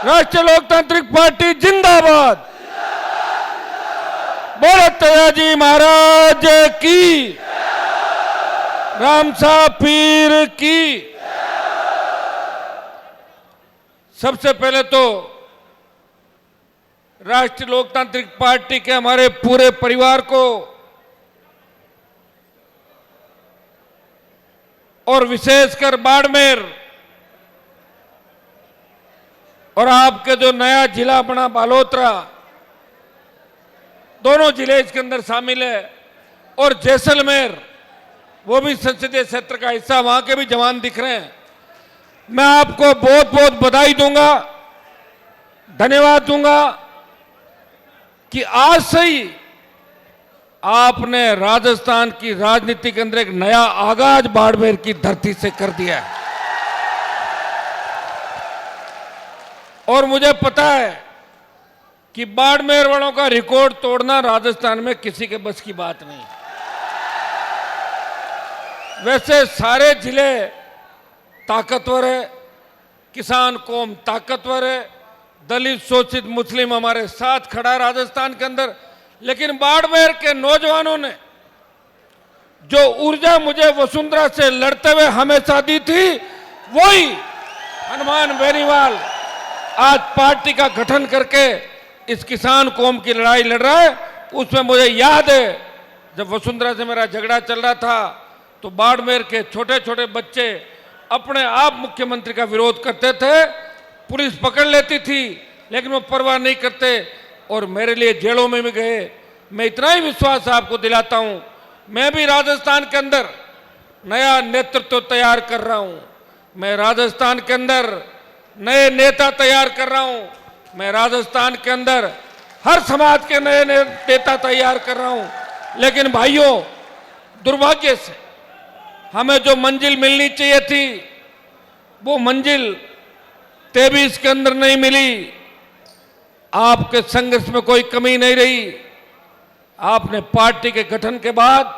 राष्ट्रीय लोकतांत्रिक पार्टी जिंदाबाद। बोलो तैयाजी महाराज की, रामसा पीर की। सबसे पहले तो राष्ट्रीय लोकतांत्रिक पार्टी के हमारे पूरे परिवार को और विशेषकर बाड़मेर और आपके जो नया जिला बना बालोतरा, दोनों जिले इसके अंदर शामिल है, और जैसलमेर वो भी संसदीय क्षेत्र का हिस्सा, वहां के भी जवान दिख रहे हैं। मैं आपको बहुत बहुत बधाई दूंगा, धन्यवाद दूंगा कि आज से ही आपने राजस्थान की राजनीति के अंदर एक नया आगाज बाड़मेर की धरती से कर दिया है। और मुझे पता है कि बाड़मेर वालों का रिकॉर्ड तोड़ना राजस्थान में किसी के बस की बात नहीं। वैसे सारे जिले ताकतवर है, किसान कौम ताकतवर है, दलित शोषित मुस्लिम हमारे साथ खड़ा है राजस्थान के अंदर, लेकिन बाड़मेर के नौजवानों ने जो ऊर्जा मुझे वसुंधरा से लड़ते हुए हमेशा दी थी, वही हनुमान बेनीवाल आज पार्टी का गठन करके इस किसान कौम की लड़ाई लड़ रहा है। उसमें मुझे याद है जब वसुंधरा से मेरा झगड़ा चल रहा था तो बाड़मेर के छोटे छोटे बच्चे अपने आप मुख्यमंत्री का विरोध करते थे, पुलिस पकड़ लेती थी लेकिन वो परवाह नहीं करते और मेरे लिए जेलों में भी गए। मैं इतना ही विश्वास आपको दिलाता हूं, मैं भी राजस्थान के अंदर नया नेतृत्व तैयार कर रहा हूं, मैं राजस्थान के अंदर नए नेता तैयार कर रहा हूं, मैं राजस्थान के अंदर हर समाज के नए नेता तैयार कर रहा हूं। लेकिन भाइयों, दुर्भाग्य से हमें जो मंजिल मिलनी चाहिए थी वो मंजिल 23 के अंदर नहीं मिली। आपके संघर्ष में कोई कमी नहीं रही। आपने पार्टी के गठन के बाद,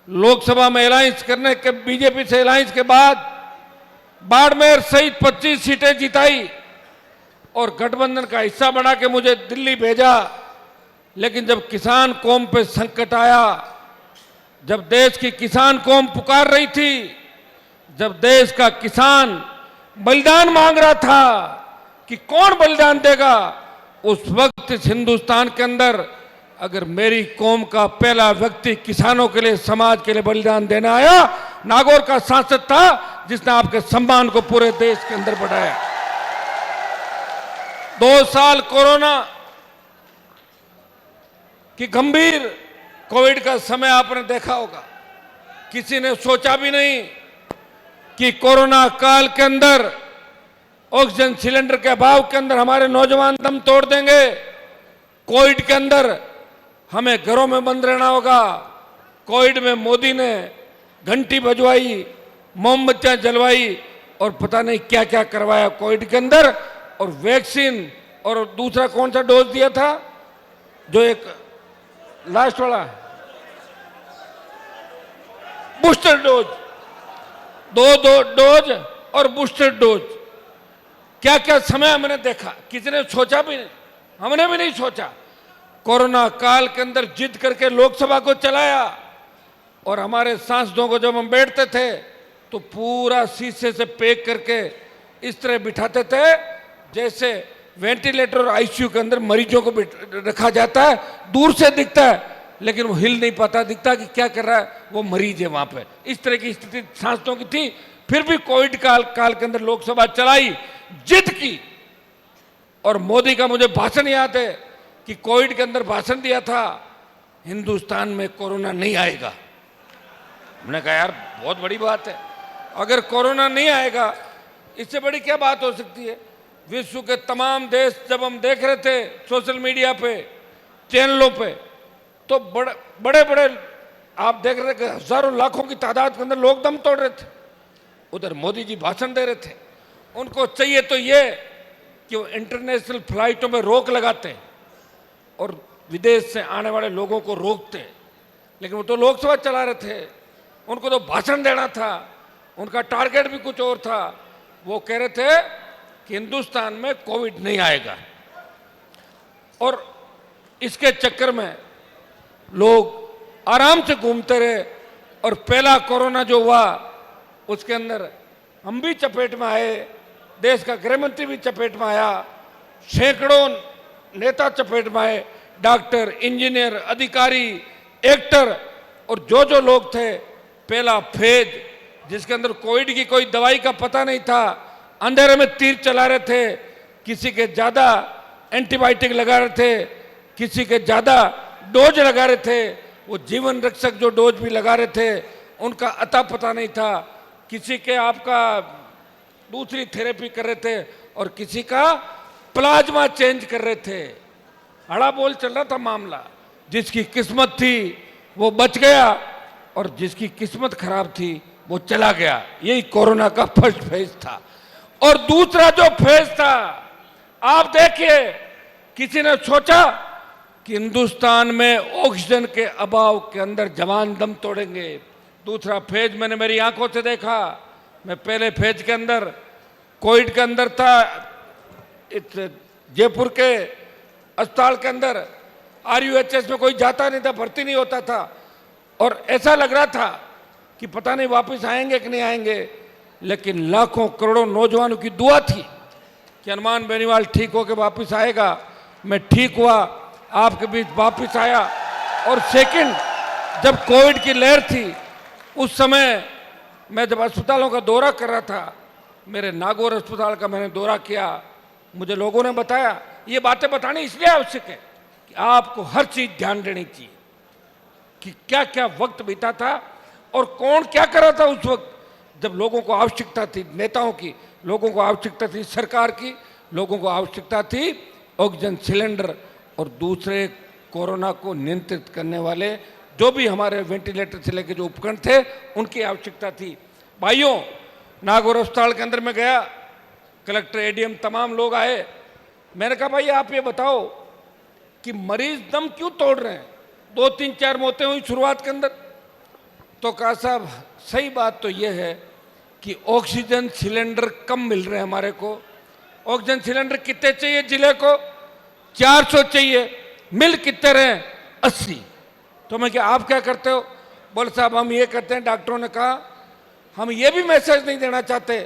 लोकसभा में अलायंस करने के, बीजेपी से अलायंस के बाद बाड़मेर सहित 25 सीटें जिताई और गठबंधन का हिस्सा बना के मुझे दिल्ली भेजा। लेकिन जब किसान कौम पे संकट आया, जब देश की किसान कौम पुकार रही थी, जब देश का किसान बलिदान मांग रहा था कि कौन बलिदान देगा, उस वक्त इस हिंदुस्तान के अंदर अगर मेरी कौम का पहला व्यक्ति किसानों के लिए, समाज के लिए बलिदान देने आया, नागौर का सांसद था जिसने आपके सम्मान को पूरे देश के अंदर बढ़ाया। 2 साल कोरोना की गंभीर कोविड का समय आपने देखा होगा। किसी ने सोचा भी नहीं कि कोरोना काल के अंदर ऑक्सीजन सिलेंडर के अभाव के अंदर हमारे नौजवान दम तोड़ देंगे। कोविड के अंदर हमें घरों में बंद रहना होगा। कोविड में मोदी ने घंटी बजवाई, मोमबत्तियां जलवाई और पता नहीं क्या क्या करवाया कोविड के अंदर। और वैक्सीन और दूसरा कौन सा डोज दिया था, जो एक लास्ट वाला बूस्टर डोज, 2 डोज और बूस्टर डोज, क्या क्या समय हमने देखा। किसी ने सोचा भी नहीं, हमने भी नहीं सोचा। कोरोना काल के अंदर जिद करके लोकसभा को चलाया और हमारे सांसदों को जब हम बैठते थे तो पूरा शीशे से पैक करके इस तरह बिठाते थे जैसे वेंटिलेटर और आईसीयू के अंदर मरीजों को रखा जाता है। दूर से दिखता है लेकिन वो हिल नहीं पाता, दिखता कि क्या कर रहा है, वो मरीज है वहां पे। इस तरह की स्थिति सांसदों की थी। फिर भी कोविड काल के अंदर लोकसभा चलाई, जिद की। और मोदी का मुझे भाषण याद है कि कोविड के अंदर भाषण दिया था, हिंदुस्तान में कोरोना नहीं आएगा। हमने कहा यार बहुत बड़ी बात है, अगर कोरोना नहीं आएगा इससे बड़ी क्या बात हो सकती है। विश्व के तमाम देश जब हम देख रहे थे सोशल मीडिया पे, चैनलों पे, तो बड़े बड़े आप देख रहे थे हजारों लाखों की तादाद के अंदर लोग दम तोड़ रहे थे। उधर मोदी जी भाषण दे रहे थे। उनको चाहिए तो ये कि वो इंटरनेशनल फ्लाइटों में रोक लगाते और विदेश से आने वाले लोगों को रोकते, लेकिन वो तो लोकसभा चला रहे थे, उनको तो भाषण देना था, उनका टारगेट भी कुछ और था। वो कह रहे थे कि हिंदुस्तान में कोविड नहीं आएगा, और इसके चक्कर में लोग आराम से घूमते रहे। और पहला कोरोना जो हुआ उसके अंदर हम भी चपेट में आए, देश का गृह मंत्री भी चपेट में आया, सैकड़ों नेता चपेट में आए, डॉक्टर, इंजीनियर, अधिकारी, एक्टर और जो लोग थे। पहला फेज जिसके अंदर कोविड की कोई दवाई का पता नहीं था, अंधेरे में तीर चला रहे थे, किसी के ज़्यादा एंटीबायोटिक लगा रहे थे, किसी के ज़्यादा डोज लगा रहे थे, वो जीवन रक्षक जो डोज भी लगा रहे थे उनका अता पता नहीं था, किसी के आपका दूसरी थेरेपी कर रहे थे और किसी का प्लाज्मा चेंज कर रहे थे। हड़ा बोल चल रहा था मामला। जिसकी किस्मत थी वो बच गया और जिसकी किस्मत खराब थी वो चला गया। यही कोरोना का फर्स्ट फेज था। और दूसरा जो फेज था, आप देखिए, किसी ने सोचा कि हिंदुस्तान में ऑक्सीजन के अभाव के अंदर जवान दम तोड़ेंगे। दूसरा फेज मैंने मेरी आंखों से देखा। मैं पहले फेज के अंदर कोविड के अंदर था, इस जयपुर के अस्पताल के अंदर RUHS में कोई जाता नहीं था, भर्ती नहीं होता था, और ऐसा लग रहा था कि पता नहीं वापस आएंगे कि नहीं आएंगे। लेकिन लाखों करोड़ों नौजवानों की दुआ थी कि हनुमान बेनीवाल ठीक होकर वापस आएगा। मैं ठीक हुआ, आपके बीच वापस आया। और सेकंड, जब कोविड की लहर थी उस समय मैं जब अस्पतालों का दौरा कर रहा था, मेरे नागौर अस्पताल का मैंने दौरा किया, मुझे लोगों ने बताया, ये बातें बतानी इसलिए आवश्यक है कि आपको हर चीज ध्यान देनी चाहिए कि क्या क्या वक्त बीता था और कौन क्या कर रहा था उस वक्त जब लोगों को आवश्यकता थी, नेताओं की, लोगों को आवश्यकता थी सरकार की, लोगों को आवश्यकता थी ऑक्सीजन सिलेंडर और दूसरे कोरोना को नियंत्रित करने वाले जो भी हमारे वेंटिलेटर से लेकर जो उपकरण थे उनकी आवश्यकता थी। भाइयों, नागौर अस्पताल के अंदर में गया, कलेक्टर, ADM तमाम लोग आए। मैंने कहा भाई आप ये बताओ कि मरीज दम क्यों तोड़ रहे हैं? 2, 3, 4 मौतें हुई शुरुआत के अंदर। तो कहा साहब सही बात तो ये है कि ऑक्सीजन सिलेंडर कम मिल रहे हैं हमारे को। ऑक्सीजन सिलेंडर कितने चाहिए जिले को? 400 चाहिए। मिल कितने रहे? 80। तो मैं क्या, आप क्या करते हो? बोले साहब हम ये करते हैं, डॉक्टरों ने कहा हम ये भी मैसेज नहीं देना चाहते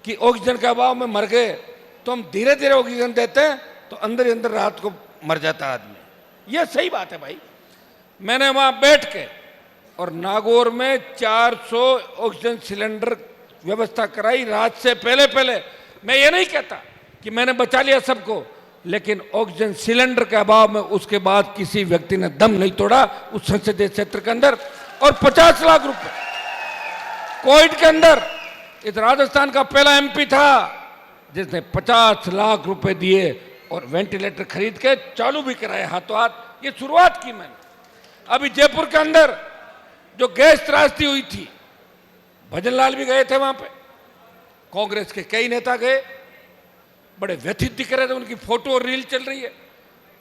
कि ऑक्सीजन के अभाव में मर गए तो हम धीरे धीरे ऑक्सीजन देते हैं तो अंदर ही अंदर रात को मर जाता आदमी। ये सही बात है भाई। मैंने वहां बैठ के और नागौर में 400 ऑक्सीजन सिलेंडर व्यवस्था कराई रात से पहले पहले। मैं ये नहीं कहता कि मैंने बचा लिया सबको, लेकिन ऑक्सीजन सिलेंडर के अभाव में उसके बाद किसी व्यक्ति ने दम नहीं तोड़ा उस संसदीय क्षेत्र के अंदर। और 50 लाख रुपए कोविड के अंदर इस राजस्थान का पहला MP था जिसने 50 लाख रुपए दिए और वेंटिलेटर खरीद के चालू भी कराए हाथों हाथ। ये शुरुआत की मैंने। अभी जयपुर के अंदर जो गैस त्रासदी हुई थी, भजनलाल भी गए थे वहां पे, कांग्रेस के कई नेता गए, बड़े व्यथित दिख रहे थे, उनकी फोटो और रील चल रही है।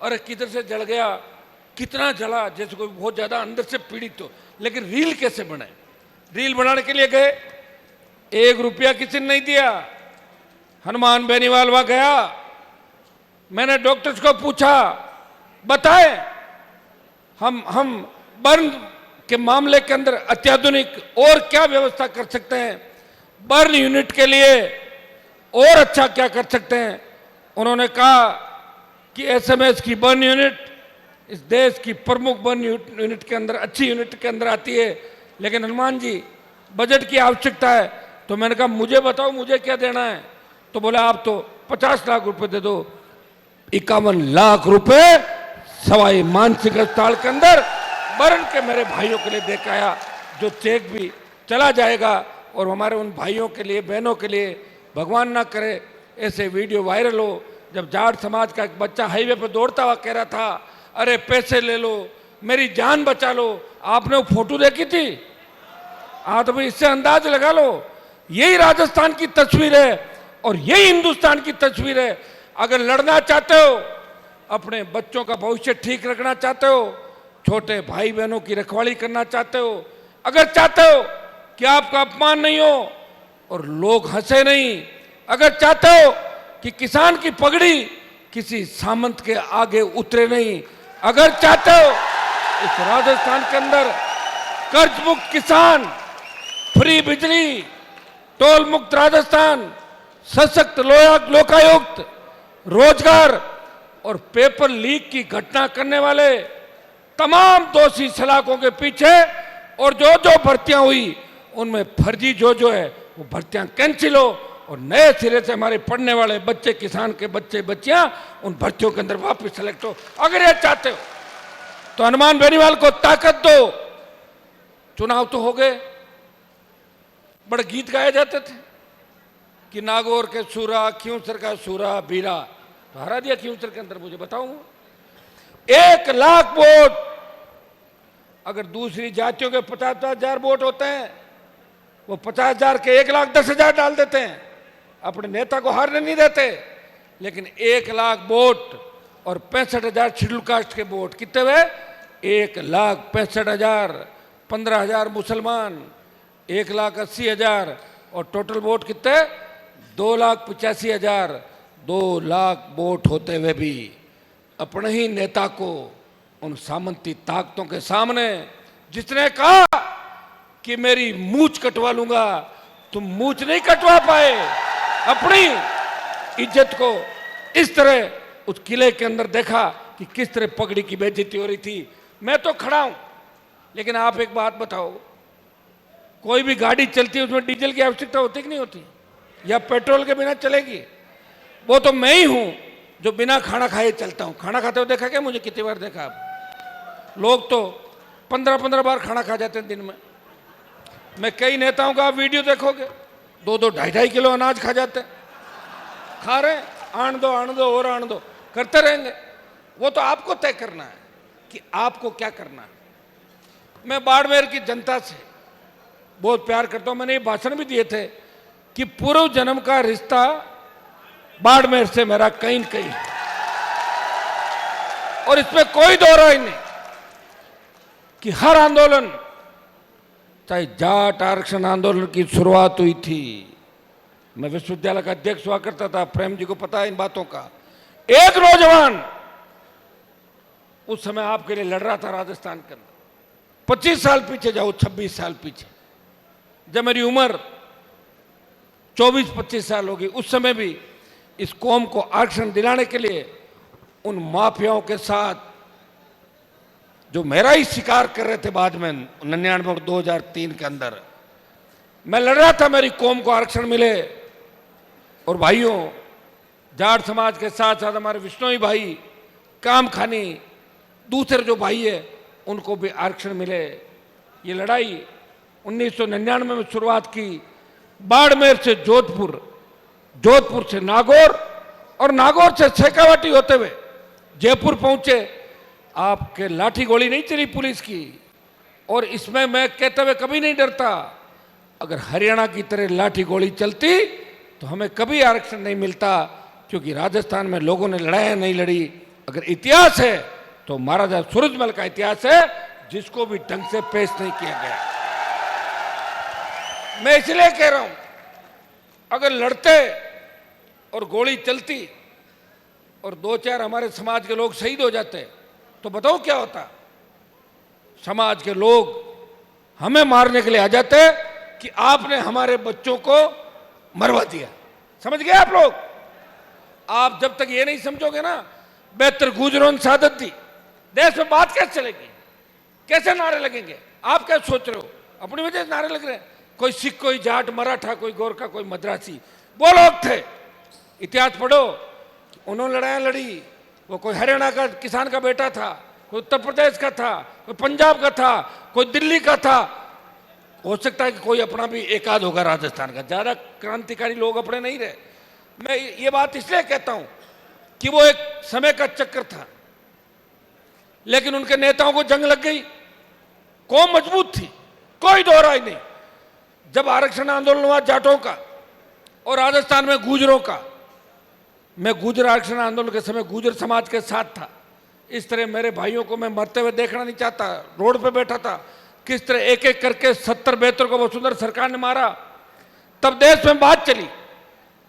अरे किधर से जल गया, कितना जला, जैसे कोई बहुत ज्यादा अंदर से पीड़ित हो। लेकिन रील कैसे बने? रील बनाने के लिए गए, 1 रुपया किसी ने नहीं दिया। हनुमान बेनीवाल वहां गया, मैंने डॉक्टर्स को पूछा बताए हम बर्न के मामले के अंदर अत्याधुनिक और क्या व्यवस्था कर सकते हैं, बर्न यूनिट के लिए और अच्छा क्या कर सकते हैं। उन्होंने कहा कि SMS की बर्न यूनिट इस देश की प्रमुख बर्न यूनिट के अंदर, अच्छी यूनिट के अंदर आती है, लेकिन हनुमान जी बजट की आवश्यकता है। तो मैंने कहा मुझे बताओ मुझे क्या देना है? तो बोले आप तो 50 लाख रुपए दे दो। 51 लाख रुपए सवाई मानसिक अस्पताल के अंदर बर्न के मेरे भाइयों के लिए दे के आया, जो चेक भी चला जाएगा। और हमारे उन भाइयों के लिए, बहनों के लिए, भगवान ना करे ऐसे वीडियो वायरल हो, जब जाट समाज का एक बच्चा हाईवे पर दौड़ता हुआ कह रहा था अरे पैसे ले लो, मेरी जान बचा लो। आपने वो फोटो देखी थी? हाँ, तो भाई इससे अंदाज लगा लो, यही राजस्थान की तस्वीर है और यही हिंदुस्तान की तस्वीर है। अगर लड़ना चाहते हो, अपने बच्चों का भविष्य ठीक रखना चाहते हो, छोटे भाई बहनों की रखवाली करना चाहते हो, अगर चाहते हो कि आपका अपमान नहीं हो और लोग हंसे नहीं, अगर चाहते हो कि किसान की पगड़ी किसी सामंत के आगे उतरे नहीं, अगर चाहते हो इस राजस्थान के अंदर कर्ज मुक्त किसान, फ्री बिजली, टोल मुक्त राजस्थान, सशक्त लोकायुक्त, रोजगार और पेपर लीक की घटना करने वाले तमाम दोषी सलाखों के पीछे और जो जो भर्तियां हुई उनमें फर्जी जो है वो भर्तियां कैंसिल हो और नए सिरे से हमारे पढ़ने वाले बच्चे, किसान के बच्चे बच्चियां उन भर्तियों के अंदर वापस सेलेक्ट हो। अगर ये चाहते हो तो हनुमान बेनीवाल को ताकत दो। चुनाव तो हो गए, बड़े गीत गाए जाते थे कि नागौर के सूरा, क्योंसर का सूरा बीरा, तो हरा दिया क्योंसर के अंदर। मुझे बताऊंगा 1 लाख वोट, अगर दूसरी जातियों के 50,000 वोट होते हैं, वो 50,000 के 1,10,000 डाल देते हैं, अपने नेता को हारने नहीं देते। लेकिन 1 लाख वोट और 65,000 शेड्यूल कास्ट के वोट कितने हुए? 1,65,000, 15,000 मुसलमान, 1,80,000 और टोटल वोट कितने? 2,85,000। 2 लाख वोट होते हुए भी अपने ही नेता को उन सामंती ताकतों के सामने, जिसने कहा कि मेरी मूंछ कटवा लूंगा, तुम मूंछ नहीं कटवा पाए। अपनी इज्जत को इस तरह उस किले के अंदर देखा कि किस तरह पगड़ी की बेइज्जती हो रही थी। मैं तो खड़ा हूं, लेकिन आप एक बात बताओ, कोई भी गाड़ी चलती है उसमें डीजल की आवश्यकता होती कि नहीं होती, या पेट्रोल के बिना चलेगी? वो तो मैं ही हूं जो बिना खाना खाए चलता हूं। खाना खाते हुए देखा क्या? मुझे कितनी बार देखा आप लोग तो 15-15 बार खाना खा जाते हैं दिन में। मैं कई नेताओं का आप वीडियो देखोगे 2-2, 2.5 किलो अनाज खा जाते हैं। खा रहे हैं, आन दो और आन दो करते रहेंगे। वो तो आपको तय करना है कि आपको क्या करना है। मैं बाड़मेर की जनता से बहुत प्यार करता हूं। मैंने ये भाषण भी दिए थे कि पूर्व जन्म का रिश्ता बाड़मेर से मेरा कहीं न कहीं, और इसमें कोई दो राय नहीं कि हर आंदोलन, चाहे जाट आरक्षण आंदोलन की शुरुआत हुई थी, मैं विश्वविद्यालय का अध्यक्ष हुआ करता था, प्रेम जी को पता है इन बातों का। एक नौजवान उस समय आपके लिए लड़ रहा था राजस्थान के अंदर। 25 साल पीछे जाओ, 26 साल पीछे, जब मेरी उम्र 24-25 साल होगी, उस समय भी इस कौम को आरक्षण दिलाने के लिए उन माफियाओं के साथ, जो मेरा ही शिकार कर रहे थे बाद में 99 और 2003 के अंदर, मैं लड़ रहा था मेरी कौम को आरक्षण मिले। और भाइयों, जाट समाज के साथ साथ हमारे विष्णोई भाई, कामखानी, दूसरे जो भाई है उनको भी आरक्षण मिले। ये लड़ाई 1999 में शुरुआत की, बाड़मेर से जोधपुर, जोधपुर से नागौर और नागौर से शेखावाटी होते हुए जयपुर पहुंचे। आपके लाठी गोली नहीं चली पुलिस की, और इसमें मैं कहते हुए कभी नहीं डरता, अगर हरियाणा की तरह लाठी गोली चलती तो हमें कभी आरक्षण नहीं मिलता, क्योंकि राजस्थान में लोगों ने लड़ाइयां नहीं लड़ी। अगर इतिहास है तो महाराजा सूरजमल का इतिहास है, जिसको भी ढंग से पेश नहीं किया गया। मैं इसलिए कह रहा हूं, अगर लड़ते और गोली चलती और 2-4 हमारे समाज के लोग शहीद हो जाते तो बताओ क्या होता? समाज के लोग हमें मारने के लिए आ जाते कि आपने हमारे बच्चों को मरवा दिया। समझ गए आप लोग? आप जब तक ये नहीं समझोगे ना, बेहतर गुजरों ने सादत दी, देश में बात कैसे चलेगी? कैसे नारे लगेंगे? आप क्या सोच रहे हो? अपनी वजह से नारे लग रहे हैं। कोई सिख, कोई जाट, मराठा, कोई गोरखा, कोई मद्रासी, वो लोग थे। इतिहास पढ़ो, उन्होंने लड़ाइयां लड़ी। वो कोई हरियाणा का किसान का बेटा था, कोई उत्तर प्रदेश का था, कोई पंजाब का था, कोई दिल्ली का था। हो सकता है कि कोई अपना भी एक आध होगा राजस्थान का, ज्यादा क्रांतिकारी लोग अपने नहीं रहे। मैं ये बात इसलिए कहता हूं कि वो एक समय का चक्कर था, लेकिन उनके नेताओं को जंग लग गई, कौम मजबूत थी, कोई दो राय नहीं। जब आरक्षण आंदोलन हुआ जाटों का और राजस्थान में गुजरों का, मैं गुजर आरक्षण आंदोलन के समय गुजर समाज के साथ था। इस तरह मेरे भाइयों को मैं मरते हुए देखना नहीं चाहता। रोड पे बैठा था, किस तरह एक एक करके 70 बेहतर को वसुंधरा सरकार ने मारा। तब देश में बात चली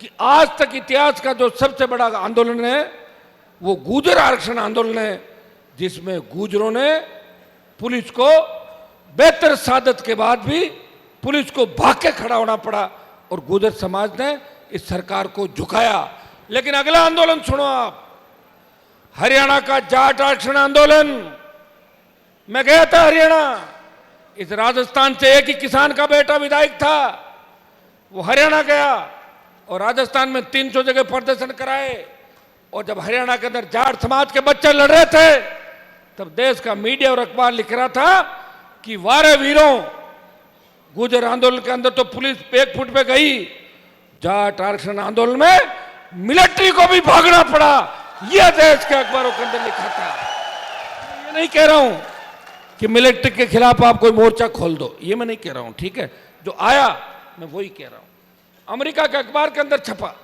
कि आज तक इतिहास का जो सबसे बड़ा आंदोलन है वो गुर्जर आरक्षण आंदोलन है, जिसमें गुर्जरों ने पुलिस को बेहतर सादत के बाद भी पुलिस को भाग के खड़ा होना पड़ा और गुर्जर समाज ने इस सरकार को झुकाया। लेकिन अगला आंदोलन सुनो आप, हरियाणा का जाट आरक्षण आंदोलन। मैं गया था हरियाणा, इस राजस्थान से एक ही किसान का बेटा विधायक था, वो हरियाणा गया और राजस्थान में 300 जगह प्रदर्शन कराए। और जब हरियाणा के अंदर जाट समाज के बच्चे लड़ रहे थे, तब देश का मीडिया और अखबार लिख रहा था कि वारे वीरों, गुर्जर आंदोलन के अंदर तो पुलिस एक फुट पे गई, जाट आरक्षण आंदोलन में मिलिट्री को भी भागना पड़ा। यह देश के अखबारों के अंदर लिखा था। ये नहीं कह रहा हूं कि मिलिट्री के खिलाफ आप कोई मोर्चा खोल दो, ये मैं नहीं कह रहा हूं, ठीक है, जो आया मैं वही कह रहा हूं। अमेरिका के अखबार के अंदर छपा,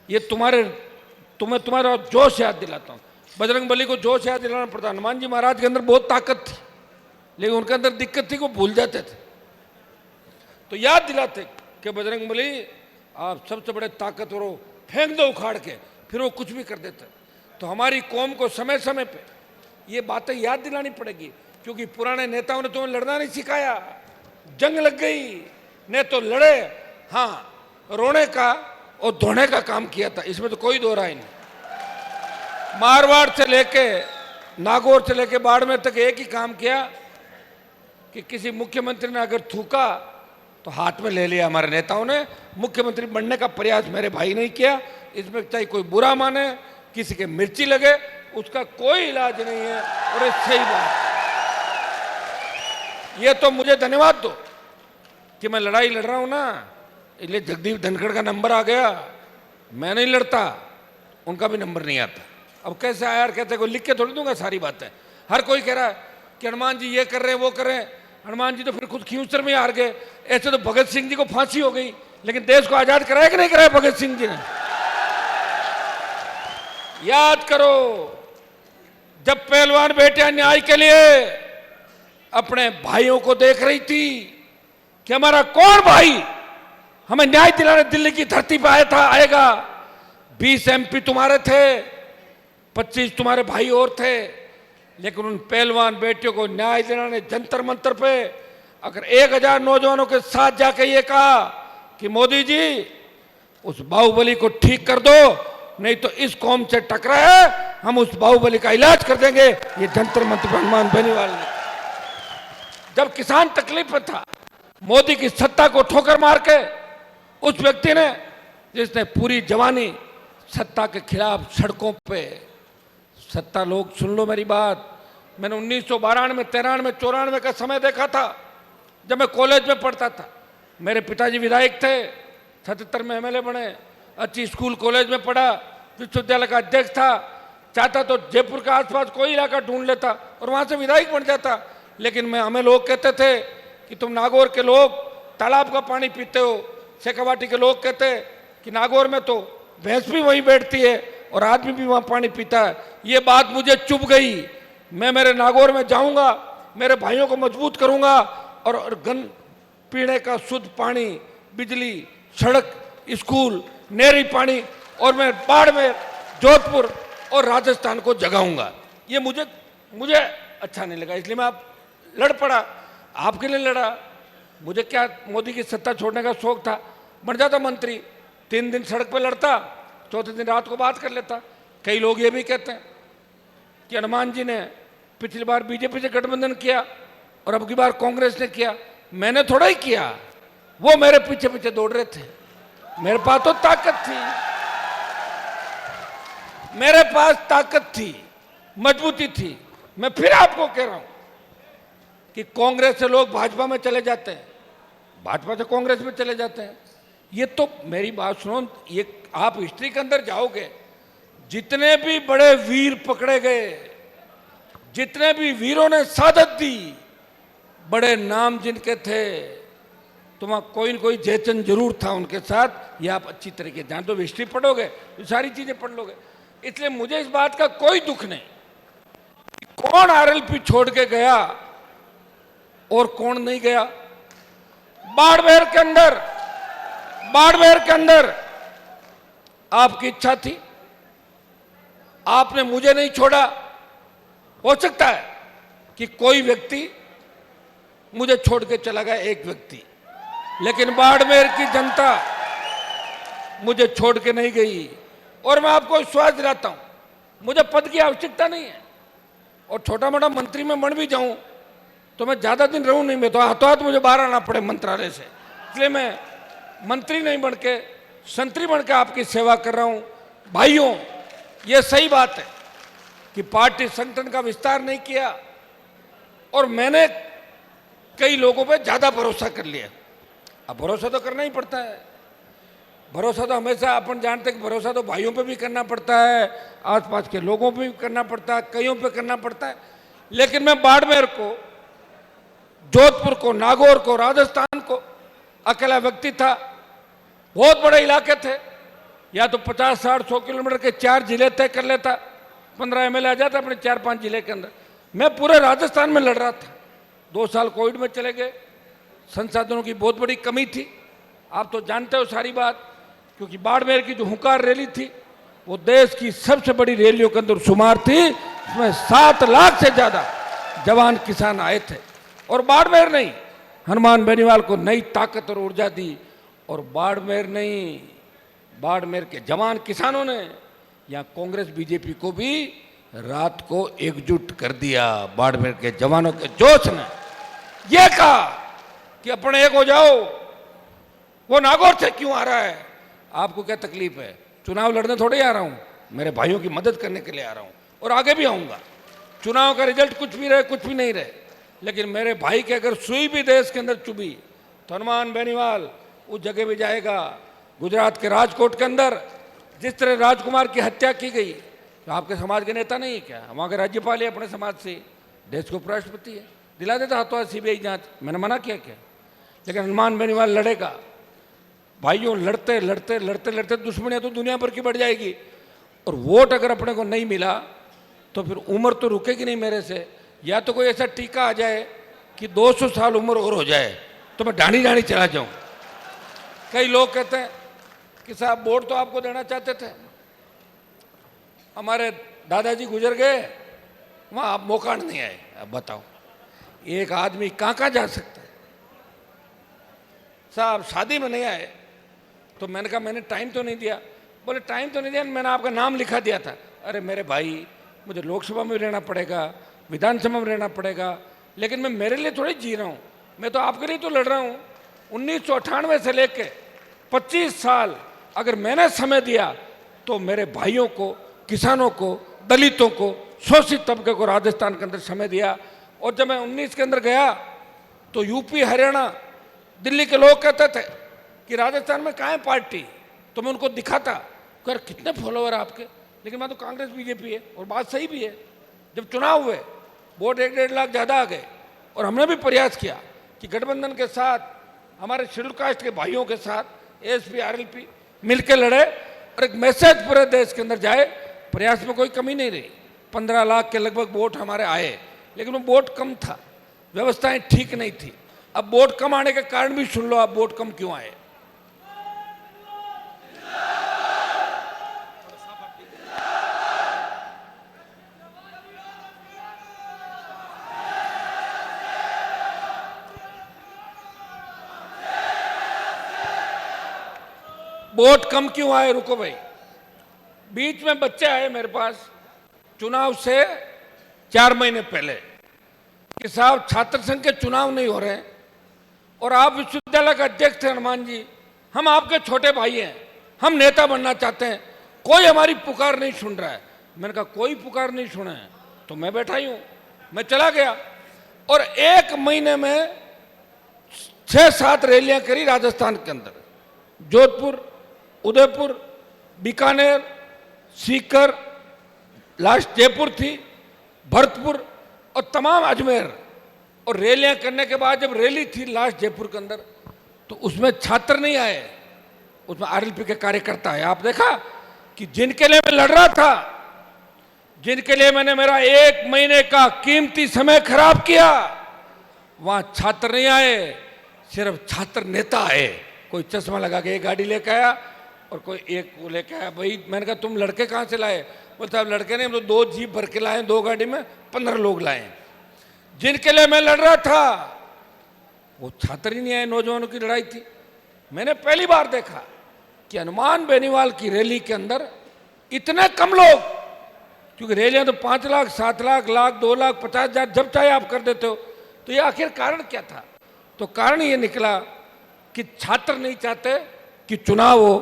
ये तुम्हें तुम्हारा जोश याद दिलाता हूं। बजरंगबली को जोश याद दिलाना पड़ता। हनुमान जी महाराज के अंदर बहुत ताकत थी, लेकिन उनके अंदर दिक्कत थी, वो भूल जाते थे, तो याद दिलाते कि बजरंगबली आप सबसे बड़े ताकतवर हो, फेंक दो उखाड़ के, फिर वो कुछ भी कर देते। तो हमारी कौम को समय समय पे ये बातें याद दिलानी पड़ेगी, क्योंकि पुराने नेताओं ने तुम्हें लड़ना नहीं सिखाया। जंग लग गई, ने तो लड़े, हाँ, रोने का और धोने का काम किया था, इसमें तो कोई दो राय नहीं। मारवाड़ से लेके नागौर से लेके बाड़मेर तक एक ही काम किया कि किसी मुख्यमंत्री ने अगर थूका तो हाथ में ले लिया। हमारे नेताओं ने मुख्यमंत्री बनने का प्रयास मेरे भाई नहीं किया। इसमें चाहे कोई बुरा माने, किसी के मिर्ची लगे, उसका कोई इलाज नहीं है। और ये सही बात, ये तो मुझे धन्यवाद दो कि मैं लड़ाई लड़ रहा हूं ना, इसलिए जगदीप धनखड़ का नंबर आ गया। मैं नहीं लड़ता, उनका भी नंबर नहीं आता। अब कैसे आया यार, कहते कोई लिख के थोड़ी दूंगा सारी बातें। हर कोई कह रहा है कि हनुमान जी ये कर रहे हैं, वो कर रहे हैं। हनुमान जी तो फिर खुद खींचर में हार गए। ऐसे तो भगत सिंह जी को फांसी हो गई, लेकिन देश को आजाद कराया कि नहीं कराया भगत सिंह जी ने? याद करो, जब पहलवान बेटियां न्याय के लिए अपने भाइयों को देख रही थी कि हमारा कौन भाई हमें न्याय दिलाने दिल्ली की धरती पर आएगा। 20 MP तुम्हारे थे, 25 तुम्हारे भाई और थे, लेकिन उन पहलवान बेटियों को न्याय दिलाने जंतर मंतर पे अगर 1000 नौजवानों के साथ जाके ये कहा कि मोदी जी उस बाहुबली को ठीक कर दो, नहीं तो इस कौम से टकरा है, हम उस बाहुबली का इलाज कर देंगे, ये जंतर मंतर हनुमान बेनीवाल ने। जब किसान तकलीफ में था, मोदी की सत्ता को ठोकर मार के उस व्यक्ति ने, जिसने पूरी जवानी सत्ता के खिलाफ सड़कों पे, सत्ता लोग सुन लो मेरी बात, मैंने 1992, 93, 94 का समय देखा था जब मैं कॉलेज में पढ़ता था। मेरे पिताजी विधायक थे, 77 में MLA बने, अच्छी स्कूल कॉलेज में पढ़ा, विश्वविद्यालय का अध्यक्ष था। चाहता तो जयपुर के आसपास कोई इलाका ढूंढ लेता और वहां से विधायक बन जाता। लेकिन हमें लोग कहते थे कि तुम नागौर के लोग तालाब का पानी पीते हो, शेखावाटी के लोग कहते कि नागौर में तो भैंस भी वहीं बैठती है और आदमी भी वहां पानी पीता है। ये बात मुझे चुभ गई। मैं मेरे नागौर में जाऊंगा, मेरे भाइयों को मजबूत करूंगा और गन पीने का शुद्ध पानी, बिजली, सड़क, स्कूल, नहरी पानी, और मैं बाड़मेर, जोधपुर और राजस्थान को जगाऊंगा। ये मुझे अच्छा नहीं लगा, इसलिए मैं आप लड़ पड़ा, आपके लिए लड़ा। मुझे क्या मोदी की सत्ता छोड़ने का शौक था, बन जाता मंत्री, 3 दिन सड़क पर लड़ता, चौथे दिन रात को बात कर लेता। कई लोग ये भी कहते हैं कि हनुमान जी ने पिछली बार बीजेपी से गठबंधन किया और अब की बार कांग्रेस ने किया। मैंने थोड़ा ही किया, वो मेरे पीछे पीछे दौड़ रहे थे। मेरे पास तो ताकत थी, मेरे पास ताकत थी, मजबूती थी। मैं फिर आपको कह रहा हूं कि कांग्रेस से लोग भाजपा में चले जाते हैं, भाजपा से कांग्रेस में चले जाते हैं। ये तो मेरी बात सुनो, ये आप हिस्ट्री के अंदर जाओगे, जितने भी बड़े वीर पकड़े गए, जितने भी वीरों ने शहादत दी, बड़े नाम जिनके थे, तो वहां कोई न कोई जयचंद जरूर था उनके साथ। ये आप अच्छी तरीके जान दो, हिस्ट्री पढ़ोगे तो सारी चीजें पढ़ लोगे। इसलिए मुझे इस बात का कोई दुख नहीं कौन RLP छोड़ के गया और कौन नहीं गया। बाड़मेर के अंदर बाड़मेर के अंदर आपकी इच्छा थी, आपने मुझे नहीं छोड़ा। हो सकता है कि कोई व्यक्ति मुझे छोड़ के चला गया, एक व्यक्ति, लेकिन बाड़मेर की जनता मुझे छोड़ के नहीं गई। और मैं आपको विश्वास दिलाता हूं, मुझे पद की आवश्यकता नहीं है, और छोटा मोटा मंत्री में बन भी जाऊं तो मैं ज्यादा दिन रहूं नहीं, मैं तो हाथों हाथ मुझे बाहर आना पड़े मंत्रालय से, इसलिए मैं मंत्री नहीं बन के संतरी बन के आपकी सेवा कर रहा हूं। भाइयों, ये सही बात है कि पार्टी संगठन का विस्तार नहीं किया और मैंने कई लोगों पे ज्यादा भरोसा कर लिया। अब भरोसा तो करना ही पड़ता है, भरोसा तो हमेशा अपन जानते हैं कि भरोसा तो भाइयों पे भी करना पड़ता है, आसपास के लोगों पे भी करना पड़ता है, कईयों पे करना पड़ता है। लेकिन मैं बाड़मेर को, जोधपुर को, नागौर को, राजस्थान को अकेला व्यक्ति था। बहुत बड़े इलाके थे, या तो 50, 60, 100 किलोमीटर के 4 जिले तय कर लेता, 15 एमएलए आ जाता अपने 4-5 जिले के अंदर। मैं पूरे राजस्थान में लड़ रहा था। 2 साल कोविड में चले गए, संसाधनों की बहुत बड़ी कमी थी, आप तो जानते हो सारी बात, क्योंकि बाड़मेर की जो हुंकार रैली थी वो देश की सबसे बड़ी रैलियों के अंदर शुमार थी। इसमें 7 लाख से ज्यादा जवान किसान आए थे, और बाड़मेर नहीं, हनुमान बेनीवाल को नई ताकत और ऊर्जा दी। और बाड़मेर नहीं, बाड़मेर के जवान किसानों ने यहाँ कांग्रेस बीजेपी को भी रात को एकजुट कर दिया। बाड़मेर के जवानों के जोश ने यह कहा कि अपने एक हो जाओ, वो नागौर से क्यों आ रहा है, आपको क्या तकलीफ है? चुनाव लड़ने थोड़े आ रहा हूं, मेरे भाइयों की मदद करने के लिए आ रहा हूं, और आगे भी आऊंगा। चुनाव का रिजल्ट कुछ भी रहे, कुछ भी नहीं रहे, लेकिन मेरे भाई के अगर सुई भी देश के अंदर चुभी तो हनुमान बेनीवाल उस जगह भी जाएगा। गुजरात के राजकोट के अंदर जिस तरह राजकुमार की हत्या की गई, तो आपके समाज के नेता नहीं है क्या? वहाँ के राज्यपाल है अपने समाज से, देश के उपराष्ट्रपति है, दिला देता हाथों सीबीआई जांच, मैंने मना किया क्या? लेकिन हनुमान बेनीवाल लड़ेगा। भाइयों, लड़ते लड़ते लड़ते लड़ते दुश्मनियाँ तो दुनिया भर की बढ़ जाएगी, और वोट अगर अपने को नहीं मिला तो फिर उम्र तो रुकेगी नहीं मेरे से। या तो कोई ऐसा टीका आ जाए कि 200 साल उम्र और हो जाए तो मैं ढाणी ढाणी चला जाऊं। कई लोग कहते हैं कि साहब वोट तो आपको देना चाहते थे, हमारे दादाजी गुजर गए, वहां आप मौका नहीं आए। अब बताओ, एक आदमी कहाँ कहाँ जा सकता है? साहब शादी में नहीं आए, तो मैंने कहा मैंने टाइम तो नहीं दिया। बोले टाइम तो नहीं दिया, मैंने आपका नाम लिखा दिया था। अरे मेरे भाई, मुझे लोकसभा में रहना पड़ेगा, विधानसभा में रहना पड़ेगा, लेकिन मैं मेरे लिए थोड़ी जी रहा हूँ, मैं तो आपके लिए तो लड़ रहा हूँ। 1998 से लेके 25 साल अगर मैंने समय दिया तो मेरे भाइयों को, किसानों को, दलितों को, शोषित तबके को राजस्थान के अंदर समय दिया। और जब मैं 19 के अंदर गया तो यूपी, हरियाणा, दिल्ली के लोग कहते थे कि राजस्थान में कहाँ है पार्टी, तो मैं उनको दिखाता, कर कितने फॉलोअर आपके, लेकिन मैं तो कांग्रेस बीजेपी है। और बात सही भी है, जब चुनाव हुए वोट 1-1.5 लाख ज़्यादा आ गए, और हमने भी प्रयास किया कि गठबंधन के साथ, हमारे शेड्यूल कास्ट के भाइयों के साथ एएसपी, आरएलपी मिलकर लड़े और एक मैसेज पूरे देश के अंदर जाए। प्रयास में कोई कमी नहीं रही। 15 लाख के लगभग वोट हमारे आए, लेकिन वो वोट कम था, व्यवस्थाएं ठीक नहीं थी। अब वोट कम आने के कारण भी सुन लो, अब वोट कम क्यों आए। वोट कम क्यों आए? रुको भाई, बीच में बच्चे आए मेरे पास चुनाव से 4 महीने पहले कि साहब छात्र संघ के चुनाव नहीं हो रहे हैं और आप विश्वविद्यालय का अध्यक्ष थे हनुमान जी, हम आपके छोटे भाई हैं, हम नेता बनना चाहते हैं, कोई हमारी पुकार नहीं सुन रहा है। मैंने कहा कोई पुकार नहीं सुना है तो मैं बैठा ही हूं। मैं चला गया और 1 महीने में 6-7 रैलियां करी राजस्थान के अंदर, जोधपुर, उदयपुर, बीकानेर, सीकर, लास्ट जयपुर थी, भरतपुर और तमाम अजमेर। और रैलियां करने के बाद जब रैली थी लास्ट जयपुर के अंदर, तो उसमें छात्र नहीं आए, उसमें आरएलपी के कार्यकर्ता आए। आप देखा कि जिनके लिए मैं लड़ रहा था, जिनके लिए मैंने मेरा 1 महीने का कीमती समय खराब किया, वहां छात्र नहीं आए, सिर्फ छात्र नेता आए। कोई चश्मा लगा के एक गाड़ी लेके आया और कोई एक वो लेके आया। भाई मैंने कहा तुम लड़के कहाँ से लाए? बोलते अब लड़के नहीं, हम तो 2 जीप भर के लाए, 2 गाड़ी में 15 लोग लाए। जिनके लिए मैं लड़ रहा था वो छात्र ही नहीं आए, नौजवानों की लड़ाई थी। मैंने पहली बार देखा कि हनुमान बेनीवाल की रैली के अंदर इतने कम लोग, क्योंकि रैलियां तो 5 लाख, 7 लाख, लाख, 2 लाख, 50,000 जब चाहे आप कर देते हो। तो ये आखिर कारण क्या था? तो कारण ये निकला कि छात्र नहीं चाहते कि चुनाव हो,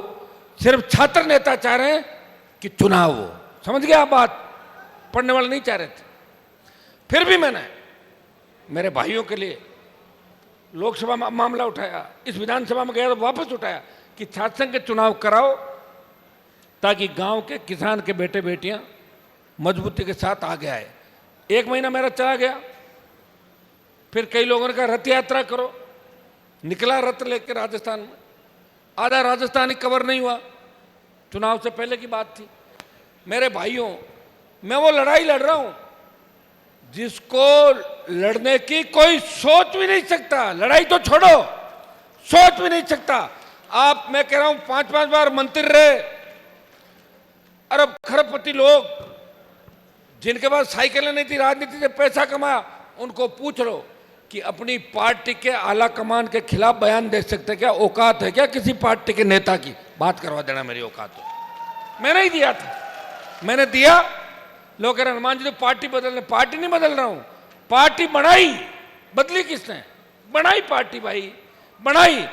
सिर्फ छात्र नेता चाह रहे हैं कि चुनाव हो। समझ गया आप बात? पढ़ने वाले नहीं चाह रहे थे। फिर भी मैंने मेरे भाइयों के लिए लोकसभा में मामला उठाया, इस विधानसभा में गया तो वापस उठाया कि छात्र संघ के चुनाव कराओ ताकि गांव के किसान के बेटे बेटियां मजबूती के साथ आगे आए। 1 महीना मेरा चला गया। फिर कई लोगों ने कहा रथ यात्रा करो, निकला रथ लेकर राजस्थान में। आधा राजस्थान ही कवर नहीं हुआ, चुनाव से पहले की बात थी। मेरे भाइयों, मैं वो लड़ाई लड़ रहा हूं जिसको लड़ने की कोई सोच भी नहीं सकता। लड़ाई तो छोड़ो, सोच भी नहीं सकता। आप, मैं कह रहा हूं, 5-5 बार मंत्री रहे, अरब खरबपति लोग जिनके पास साइकिलें नहीं थी, राजनीति से पैसा कमाया, उनको पूछ लो कि अपनी पार्टी के आला कमान के खिलाफ बयान दे सकते क्या? औकात है क्या किसी पार्टी के नेता की? बात करवा देना मेरी औकात हो। मैंने ही दिया था, मैंने दिया। लोग कह रहे हनुमान जी तो पार्टी बदल रहे। पार्टी नहीं बदल रहा हूं, पार्टी बनाई। बदली किसने? बनाई पार्टी भाई, बनाई।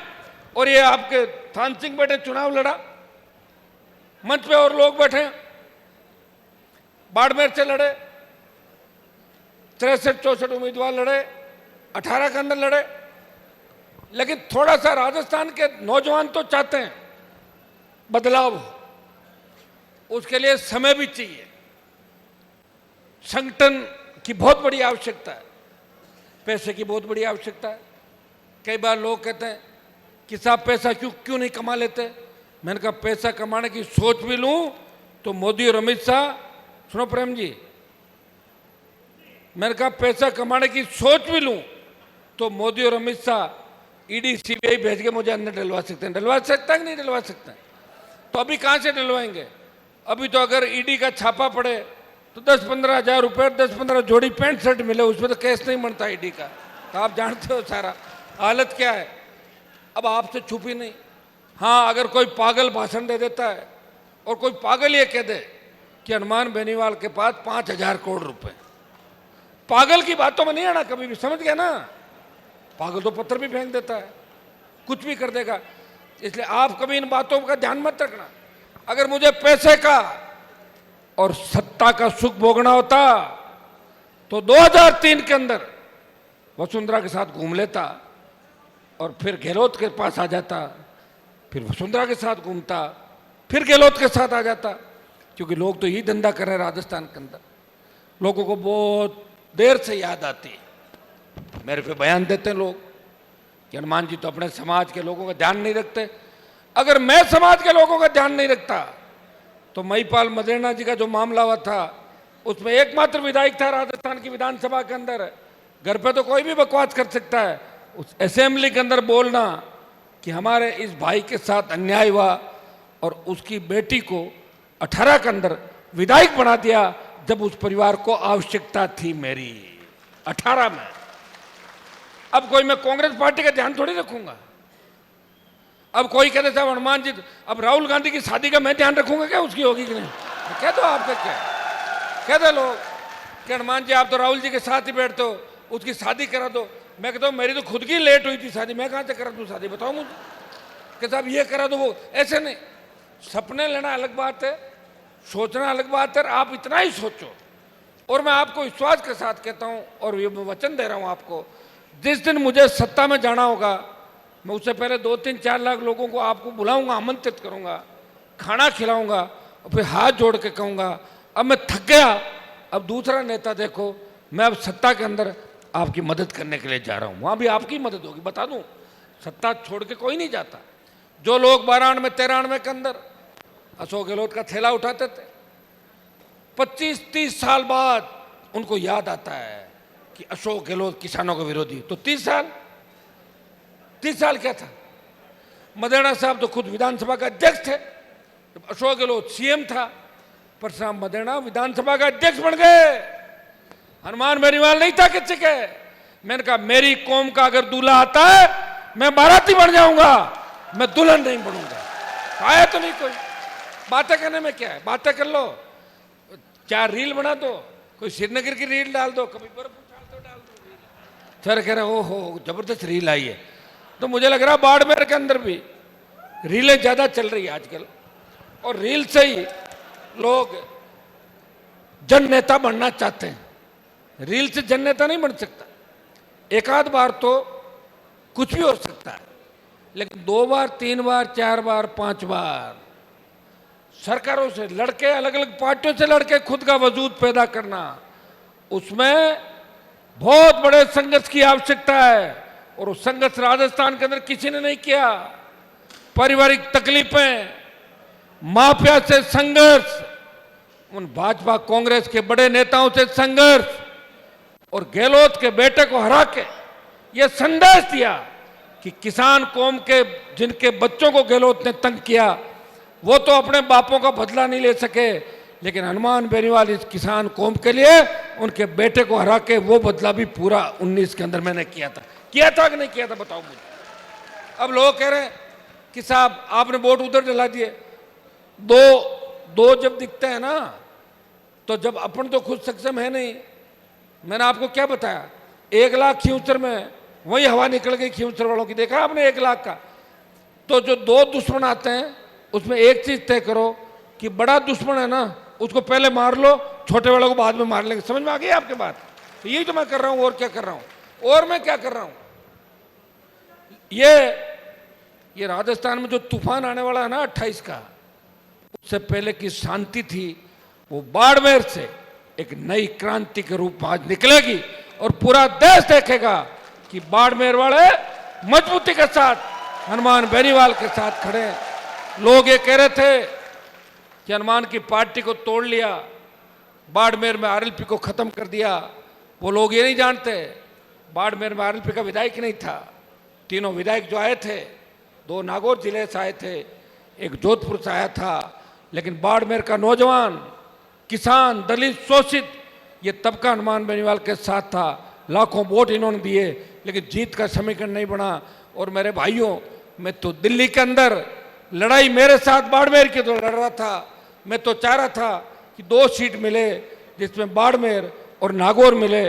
और ये आपके थान सिंह बैठे चुनाव लड़ा, मंच पे और लोग बैठे, बाड़मेर से लड़े, 63-64 उम्मीदवार लड़े, 18 के अंदर लड़े। लेकिन थोड़ा सा राजस्थान के नौजवान तो चाहते हैं बदलाव हो, उसके लिए समय भी चाहिए, संगठन की बहुत बड़ी आवश्यकता है, पैसे की बहुत बड़ी आवश्यकता है। कई बार लोग कहते हैं कि साहब पैसा क्यों नहीं कमा लेते? मैंने कहा पैसा कमाने की सोच भी लूं तो मोदी और अमित शाह, सुनो प्रेम जी, मैंने कहा पैसा कमाने की सोच भी लूं तो मोदी और अमित शाह ईडी सीबीआई भेज के मुझे अंदर डलवा सकते हैं। डलवा सकता है कि नहीं डलवा सकते? तो अभी कहां से डलवाएंगे? अभी तो अगर ईडी का छापा पड़े तो 10-15 हज़ार रुपये, 10-15 जोड़ी पैंट शर्ट मिले, उसमें तो केस नहीं बनता ईडी का। तो आप जानते हो सारा हालत क्या है। अब आपसे छुपी नहीं। हाँ, अगर कोई पागल भाषण दे देता है और कोई पागल ये कह दे कि हनुमान बेनीवाल के पास 5,000 करोड़ रुपए, पागल की बातों में नहीं आना कभी भी, समझ गया ना? पागल तो पत्थर भी फेंक देता है, कुछ भी कर देगा। इसलिए आप कभी इन बातों का ध्यान मत रखना। अगर मुझे पैसे का और सत्ता का सुख भोगना होता तो 2003 के अंदर वसुंधरा के साथ घूम लेता और फिर गहलोत के पास आ जाता, फिर वसुंधरा के साथ घूमता, फिर गहलोत के साथ आ जाता। क्योंकि लोग तो यही धंधा कर रहे हैं राजस्थान के अंदर। लोगों को बहुत देर से याद आती है, मेरे पे बयान देते हैं लोग कि हनुमान जी तो अपने समाज के लोगों का ध्यान नहीं रखते। अगर मैं समाज के लोगों का ध्यान नहीं रखता तो महिपाल मदेरणा जी का जो मामला हुआ था, उसमें एकमात्र विधायक था राजस्थान की विधानसभा के अंदर। घर पे तो कोई भी बकवास कर सकता है, उस असेंबली के अंदर बोलना कि हमारे इस भाई के साथ अन्याय हुआ और उसकी बेटी को 18 के अंदर विधायक बना दिया, जब उस परिवार को आवश्यकता थी मेरी 18 में। अब कोई मैं कांग्रेस पार्टी का ध्यान थोड़ी रखूंगा। अब कोई कहते साहब हनुमान जी, अब राहुल गांधी की शादी का मैं ध्यान रखूंगा क्या? उसकी होगी कि नहीं? कह दो आपका क्या कहते लोग कि हनुमान जी आप तो राहुल जी के साथ ही बैठते हो, उसकी शादी करा दो। मैं कहता हूँ मेरी तो खुद की लेट हुई थी शादी, मैं कहाँ से करा दूँ शादी? बताओ मुझे कि साहब ये करा दो, वो ऐसे नहीं। सपने लेना अलग बात है, सोचना अलग बात है। आप इतना ही सोचो। और मैं आपको विश्वास के साथ कहता हूँ और ये वचन दे रहा हूँ आपको, जिस दिन मुझे सत्ता में जाना होगा, मैं उससे पहले 2-3-4 लाख लोगों को आपको बुलाऊंगा, आमंत्रित करूंगा, खाना खिलाऊंगा और फिर हाथ जोड़ के कहूंगा अब मैं थक गया, अब दूसरा नेता देखो, मैं अब सत्ता के अंदर आपकी मदद करने के लिए जा रहा हूं। वहां भी आपकी मदद होगी। बता दूं, सत्ता छोड़ के कोई नहीं जाता। जो लोग 92-93 के अंदर अशोक गहलोत का थैला उठाते थे, 25-30 साल बाद उनको याद आता है कि अशोक गहलोत किसानों का विरोधी। तो 30 साल क्या था? मदेरणा साहब तो खुद विधानसभा का अध्यक्ष थे, जब अशोक गहलोत सीएम था, परशुराम मदेरणा विधानसभा का अध्यक्ष बन गए। हनुमान बेनीवाल नहीं था किसी के। मैंने कहा मेरी कौम का अगर दूल्हा आता है मैं बाराती बन जाऊंगा, मैं दुल्हन नहीं बनूंगा। आया तो नहीं कोई। बातें करने में क्या है, बातें कर लो, क्या रील बना दो, कोई श्रीनगर की रील डाल दो, कभी बर्फ उछाल दो, डाल दो। सर कह रहे ओहो जबरदस्त रील आई है। तो मुझे लग रहा बाड़मेर के अंदर भी रीलें ज्यादा चल रही है आजकल, और रील से ही लोग जन नेता बनना चाहते हैं। रील से जन नेता नहीं बन सकता। एक आध बार तो कुछ भी हो सकता है, लेकिन 2 बार 3 बार 4 बार 5 बार सरकारों से लड़के, अलग अलग पार्टियों से लड़के खुद का वजूद पैदा करना, उसमें बहुत बड़े संघर्ष की आवश्यकता है। और उस संघर्ष राजस्थान के अंदर किसी ने नहीं किया। पारिवारिक तकलीफें, माफिया से संघर्ष, उन भाजपा कांग्रेस के बड़े नेताओं से संघर्ष, और गहलोत के बेटे को हरा के यह संदेश दिया कि किसान कौम के जिनके बच्चों को गहलोत ने तंग किया वो तो अपने बापों का बदला नहीं ले सके, लेकिन हनुमान बेनीवाल इस किसान कौम के लिए उनके बेटे को हरा के वो बदला भी पूरा 19 के अंदर मैंने किया था कि नहीं किया था, बताओ मुझे। अब लोग कह रहे हैं कि साहब आपने वोट उधर डला दिए। दो जब दिखते हैं ना, तो जब अपन तो खुद सक्षम है नहीं। मैंने आपको क्या बताया, 1 लाख खियूचर में वही हवा निकल गई खियूचर वालों की, देखा आपने 1 लाख का। तो जो 2 दुश्मन आते हैं उसमें एक चीज तय करो कि बड़ा दुश्मन है ना उसको पहले मार लो, छोटे वालों को बाद में मार लेंगे। समझ में आ गई आपके बात? तो यही तो मैं कर रहा हूं, और क्या कर रहा हूं, और मैं क्या कर रहा हूं। ये राजस्थान में जो तूफान आने वाला है ना 28 का, उससे पहले की शांति थी, वो बाड़मेर से एक नई क्रांति के रूप में आज निकलेगी, और पूरा देश देखेगा कि बाड़मेर वाले मजबूती के साथ हनुमान बेनीवाल के साथ खड़े हैं। लोग ये कह रहे थे कि हनुमान की पार्टी को तोड़ लिया, बाड़मेर में आरएलपी को खत्म कर दिया। वो लोग ये नहीं जानते बाड़मेर में आरएलपी का विधायक नहीं था। 3 विधायक जो आए थे, 2 नागौर जिले से आए थे, एक जोधपुर से आया था, लेकिन बाड़मेर का नौजवान, किसान, दलित, शोषित, ये तबका हनुमान बेनीवाल के साथ था। लाखों वोट इन्होंने दिए, लेकिन जीत का समीकरण नहीं बना। और मेरे भाइयों, मैं तो दिल्ली के अंदर लड़ाई मेरे साथ बाड़मेर की तो लड़ रहा था। मैं तो चाह रहा था कि 2 सीट मिले, जिसमें बाड़मेर और नागौर मिले,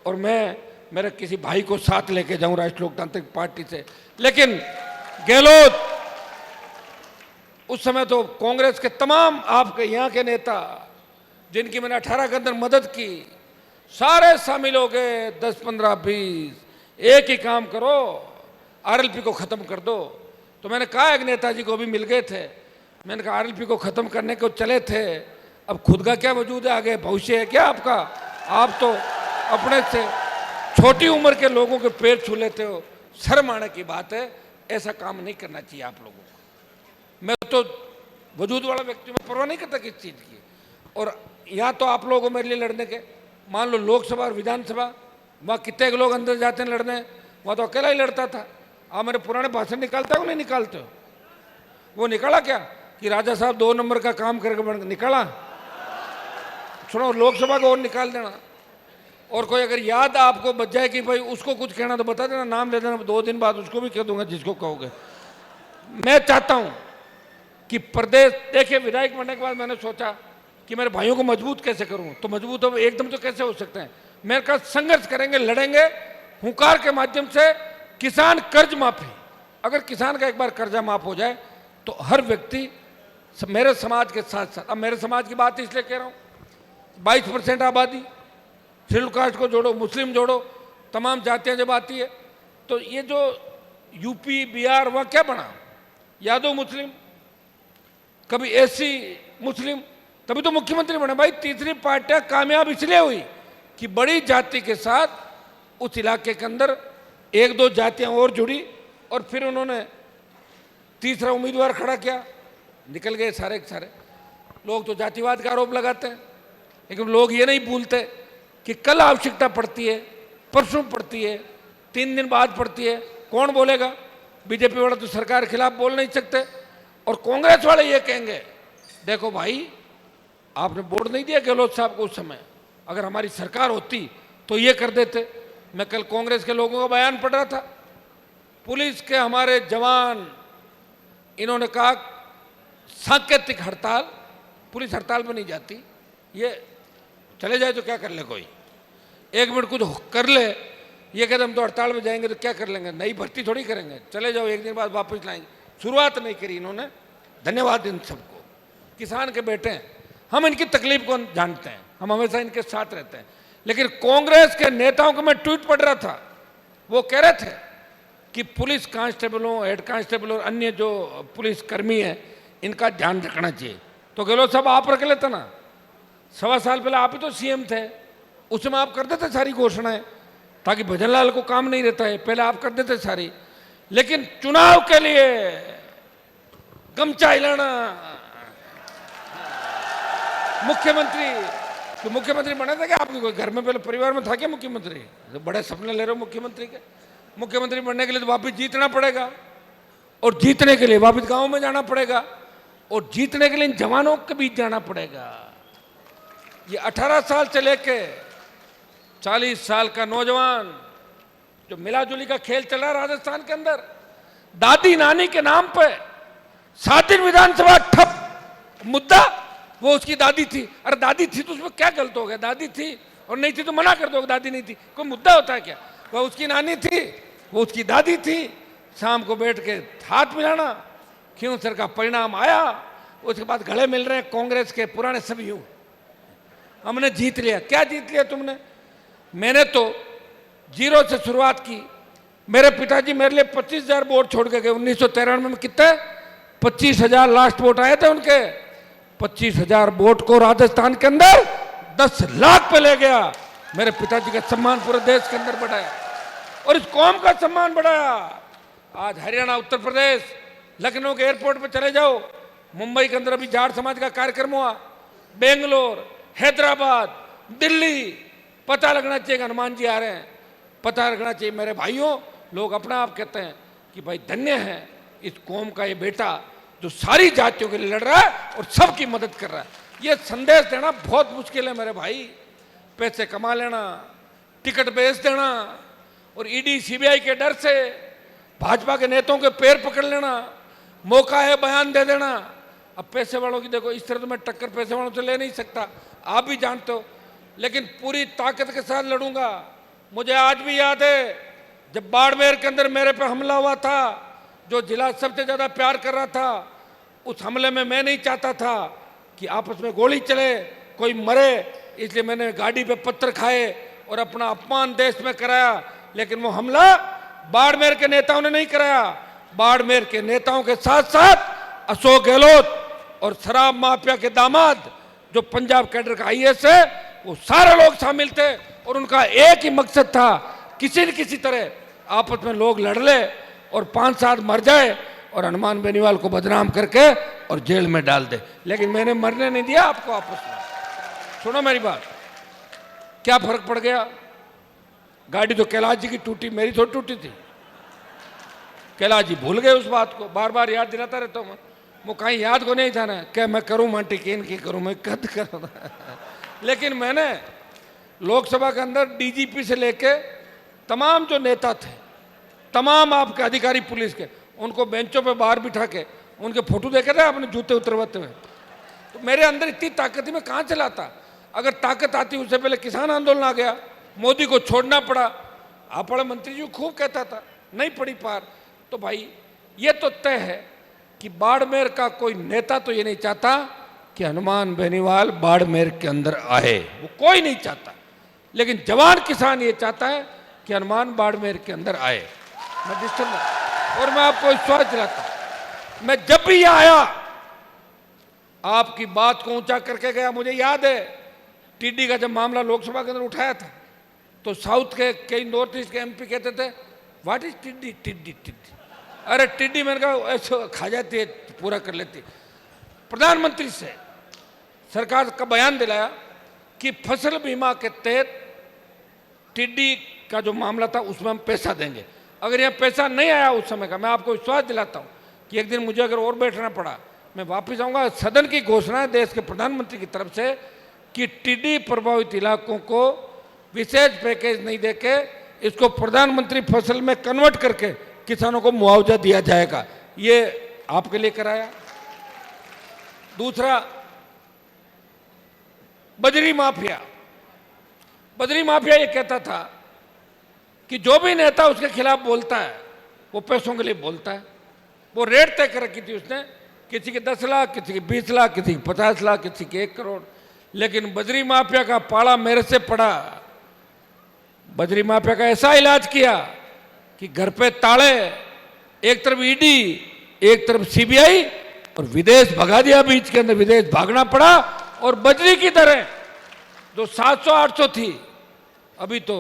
और मैं मेरे किसी भाई को साथ लेके जाऊं राष्ट्रीय लोकतांत्रिक पार्टी से। लेकिन गहलोत, उस समय तो कांग्रेस के तमाम आपके यहाँ के नेता जिनकी मैंने 18 के अंदर मदद की, सारे शामिल हो गए, 10, 15, 20। एक ही काम करो, आरएलपी को खत्म कर दो। तो मैंने कहा एक नेताजी को भी मिल गए थे, मैंने कहा आरएलपी को खत्म करने को चले थे, अब खुद का क्या वजूद है, आगे भविष्य है क्या आपका? आप तो अपने से छोटी उम्र के लोगों के पैर छू लेते हो। शर्म आने की बात है, ऐसा काम नहीं करना चाहिए आप लोगों को। मैं तो वजूद वाला व्यक्ति, में परवाह नहीं करता किस चीज़ की। और यहाँ तो आप लोगों को मेरे लिए लड़ने के, मान लो लोकसभा और विधानसभा, वहाँ कितने लोग अंदर जाते हैं लड़ने, वहाँ तो अकेला ही लड़ता था। आप मेरे पुराने भाषण निकालते हो नहीं निकालते हो? वो निकाला क्या कि राजा साहब 2 नंबर का काम करके बन निकाला? सुनो, लोकसभा को और निकाल देना। और कोई अगर याद आपको बच जाए कि भाई उसको कुछ कहना तो बता देना, नाम ले देना, 2 दिन बाद उसको भी कह दूंगा जिसको कहोगे। मैं चाहता हूं कि प्रदेश, देखिए विधायक बनने के बाद मैंने सोचा कि मेरे भाइयों को मजबूत कैसे करूं। तो मजबूत हो एकदम तो कैसे हो सकते हैं? मेरे का संघर्ष करेंगे, लड़ेंगे, हुंकार के माध्यम से। किसान कर्ज माफी, अगर किसान का एक बार कर्जा माफ हो जाए तो हर व्यक्ति मेरे समाज के साथ साथ, अब मेरे समाज की बात इसलिए कह रहा हूं, 22% आबादी, शेड्यूल कास्ट को जोड़ो, मुस्लिम जोड़ो, तमाम जातियां जब आती है, तो ये जो यूपी बिहार वहाँ क्या बना, यादव मुस्लिम, कभी एससी मुस्लिम, तभी तो मुख्यमंत्री बने। भाई तीसरी पार्टियां कामयाब इसलिए हुई कि बड़ी जाति के साथ उस इलाके के अंदर 1-2 जातियां और जुड़ी, और फिर उन्होंने तीसरा उम्मीदवार खड़ा किया, निकल गए सारे के सारे। लोग तो जातिवाद का आरोप लगाते हैं, लेकिन लोग ये नहीं भूलते कि कल आवश्यकता पड़ती है, परसों पड़ती है, 3 दिन बाद पड़ती है। कौन बोलेगा? बीजेपी वाले तो सरकार के खिलाफ बोल नहीं सकते, और कांग्रेस वाले ये कहेंगे देखो भाई आपने वोट नहीं दिया गहलोत साहब को उस समय, अगर हमारी सरकार होती तो ये कर देते। मैं कल कांग्रेस के लोगों का बयान पढ़ रहा था, पुलिस के हमारे जवान, इन्होंने कहा सांकेतिक हड़ताल, पुलिस हड़ताल पर नहीं जाती, ये चले जाए तो क्या कर ले, कोई एक मिनट कुछ कर ले, ये कहते हम तो हड़ताल में जाएंगे तो क्या कर लेंगे, नई भर्ती थोड़ी करेंगे, चले जाओ एक दिन बाद वापस लाएंगे। शुरुआत नहीं करी इन्होंने, धन्यवाद इन सबको, किसान के बेटे हैं, हम इनकी तकलीफ को जानते हैं, हम हमेशा इनके साथ रहते हैं। लेकिन कांग्रेस के नेताओं को मैं ट्वीट पढ़ रहा था, वो कह रहे थे कि पुलिस कांस्टेबलों, हेड कांस्टेबल और अन्य जो पुलिस कर्मी हैं इनका ध्यान रखना चाहिए। तो गहलोत साहब आप रख लेते ना, 1.25 साल पहले आप ही तो सीएम थे, उसमें आप कर देते सारी घोषणाएं, ताकि भजनलाल को काम नहीं रहता है, पहले आप कर देते सारी। लेकिन चुनाव के लिए गमछा हिलाना, मुख्यमंत्री बना था क्या आपके कोई घर में, पहले परिवार में था क्या मुख्यमंत्री? तो बड़े सपने ले रहे हो मुख्यमंत्री के। मुख्यमंत्री बनने के लिए तो वापिस जीतना पड़ेगा, और जीतने के लिए वापिस गांव में जाना पड़ेगा, और जीतने के लिए इन जवानों के बीच जाना पड़ेगा। ये 18 साल से लेके 40 साल का नौजवान, जो मिलाजुली का खेल चल रहा है राजस्थान के अंदर, दादी नानी के नाम पे 7 दिन विधानसभा ठप, मुद्दा वो उसकी दादी थी। अरे दादी थी तो उसमें क्या गलत हो गया, दादी थी और नहीं थी तो मना कर दो, दादी नहीं थी, कोई मुद्दा होता है क्या? वह उसकी नानी थी, वो उसकी दादी थी, शाम को बैठ के हाथ मिलाना, क्यों सर का परिणाम आया, उसके बाद गले मिल रहे हैं कांग्रेस के पुराने सभी यूं, हमने जीत लिया। क्या जीत लिया तुमने? मैंने तो 0 से शुरुआत की, मेरे पिताजी मेरे लिए 25,000 वोट छोड़ के गए 1993 में। कितने? 25,000 लास्ट वोट आए थे उनके। 25,000 वोट को राजस्थान के अंदर 10 लाख पे ले गया। मेरे पिताजी का सम्मान पूरे देश के अंदर बढ़ाया, और इस कौम का सम्मान बढ़ाया। आज हरियाणा, उत्तर प्रदेश, लखनऊ के एयरपोर्ट पे चले जाओ, मुंबई के अंदर अभी जाट समाज का कार्यक्रम हुआ, बेंगलोर, हैदराबाद, दिल्ली, पता लगना चाहिए कि हनुमान जी आ रहे हैं, पता लगना चाहिए मेरे भाइयों। लोग अपना आप कहते हैं कि भाई धन्य है इस कौम का ये बेटा जो सारी जातियों के लिए लड़ रहा है और सबकी मदद कर रहा है। ये संदेश देना बहुत मुश्किल है मेरे भाई। पैसे कमा लेना, टिकट बेच देना, और ईडी सीबीआई के डर से भाजपा के नेताओं के पैर पकड़ लेना, मौका है बयान दे देना। अब पैसे वालों की देखो, इस तरह तो मैं टक्कर पैसे वालों से ले नहीं सकता, आप भी जानते हो, लेकिन पूरी ताकत के साथ लड़ूंगा। मुझे आज भी याद है जब बाड़मेर के अंदर मेरे पे हमला हुआ था, जो जिला सबसे ज्यादा प्यार कर रहा था, उस हमले में मैं नहीं चाहता था कि आपस में गोली चले, कोई मरे, इसलिए मैंने गाड़ी पे पत्थर खाए और अपना अपमान देश में कराया। लेकिन वो हमला बाड़मेर के नेताओं ने नहीं कराया, बाड़मेर के नेताओं के साथ साथ अशोक गहलोत और शराब माफिया के दामाद जो पंजाब कैडर का आईएएस है, वो सारे लोग शामिल थे, और उनका एक ही मकसद था, किसी न किसी तरह आपस में लोग लड़ ले और 5-7 मर जाए और हनुमान बेनीवाल को बदनाम करके और जेल में डाल दे। लेकिन मैंने मरने नहीं दिया आपको आपस में। सुनो मेरी बात, क्या फर्क पड़ गया? गाड़ी तो कैलाश जी की टूटी, मेरी थोड़ी टूटी थी। कैलाश जी भूल गए उस बात को, बार बार याद दिलाता रहता हूँ। वो कहीं याद को नहीं था ना, क्या मैं करूँ मांटी केन की करूँ, मैं कद करूँ। लेकिन मैंने लोकसभा के अंदर डीजीपी से लेके तमाम जो नेता थे, तमाम आपके अधिकारी पुलिस के, उनको बेंचों पे बाहर बिठा के उनके फोटो देखे थे अपने जूते उतरवाते हुए। तो मेरे अंदर इतनी ताकत थी, मैं कहाँ चलाता। अगर ताकत आती, उससे पहले किसान आंदोलन आ गया, मोदी को छोड़ना पड़ा। आप बड़े मंत्री जी खूब कहता था, नहीं पड़ी पार। तो भाई ये तो तय है कि बाड़मेर का कोई नेता तो ये नहीं चाहता कि हनुमान बेनीवाल बाड़मेर के अंदर आए, वो कोई नहीं चाहता। लेकिन जवान किसान ये चाहता है कि हनुमान बाड़मेर के अंदर आए। मैं डिस्टर्ब, और मैं आपको विश्वास दिलाता हूं, मैं जब भी यहां आया आपकी बात को ऊंचा करके गया। मुझे याद है टिड्डी का जब मामला लोकसभा के अंदर उठाया था, तो साउथ के कई नॉर्थ ईस्ट के एमपी कहते थे व्हाट इज टिड्डी, टिड्डी टिड्डी, अरे टिड्डी मैंने कहा ऐसे खा जाती है, पूरा कर लेती। प्रधानमंत्री से सरकार का बयान दिलाया कि फसल बीमा के तहत टिड्डी का जो मामला था उसमें हम पैसा देंगे। अगर यह पैसा नहीं आया उस समय का, मैं आपको विश्वास दिलाता हूं कि एक दिन मुझे अगर और बैठना पड़ा, मैं वापस आऊंगा। सदन की घोषणा है देश के प्रधानमंत्री की तरफ से कि टिड्डी प्रभावित इलाकों को विशेष पैकेज नहीं देके इसको प्रधानमंत्री फसल में कन्वर्ट करके किसानों को मुआवजा दिया जाएगा। ये आपके लिए कराया। दूसरा, बजरी माफिया। बजरी माफिया ये कहता था कि जो भी नेता उसके खिलाफ बोलता है वो पैसों के लिए बोलता है। वो रेट तय कर रखी थी उसने, किसी के 10 लाख, किसी के 20 लाख, किसी के 50 लाख, किसी के 1 करोड़। लेकिन बजरी माफिया का पाला मेरे से पड़ा। बजरी माफिया का ऐसा इलाज किया कि घर पे ताले, एक तरफ ईडी, एक तरफ सीबीआई, और विदेश भगा दिया। बीच के अंदर विदेश भागना पड़ा। और बजरी की दरें जो 700-800 थी, अभी तो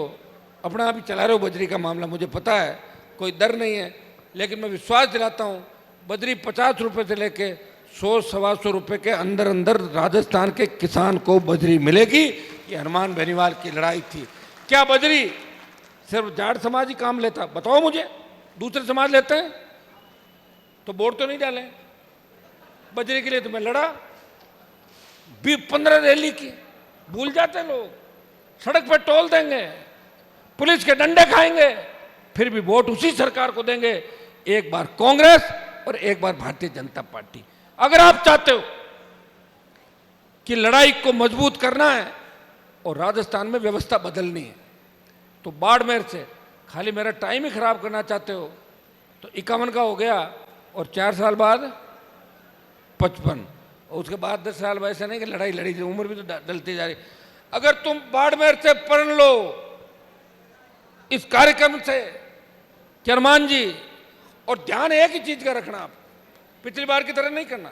अपना आप ही चला रहे हो बजरी का मामला, मुझे पता है, कोई डर नहीं है। लेकिन मैं विश्वास दिलाता हूं, बजरी 50 रुपए से लेके 100-125 रुपए के अंदर अंदर राजस्थान के किसान को बजरी मिलेगी। ये हनुमान बेनीवाल की लड़ाई थी। क्या बजरी सिर्फ जाट समाज ही काम लेता? बताओ मुझे, दूसरे समाज लेते हैं तो वोट तो नहीं डाले। बजरी के लिए तो मैं लड़ा, 15 रैली की, भूल जाते लोग। सड़क पर टोल देंगे, पुलिस के डंडे खाएंगे, फिर भी वोट उसी सरकार को देंगे, एक बार कांग्रेस और एक बार भारतीय जनता पार्टी। अगर आप चाहते हो कि लड़ाई को मजबूत करना है और राजस्थान में व्यवस्था बदलनी है, तो बाड़मेर से खाली मेरा टाइम ही खराब करना चाहते हो तो 51 का हो गया, और 4 साल बाद 55, और उसके बाद 10 साल वैसे नहीं कि लड़ाई लड़ी थी, उम्र भी तो डलती जा रही। अगर तुम बाड़मेर से पढ़ लो इस कार्यक्रम से कि हनुमान जी, और ध्यान एक ही चीज का रखना, आप पिछली बार की तरह नहीं करना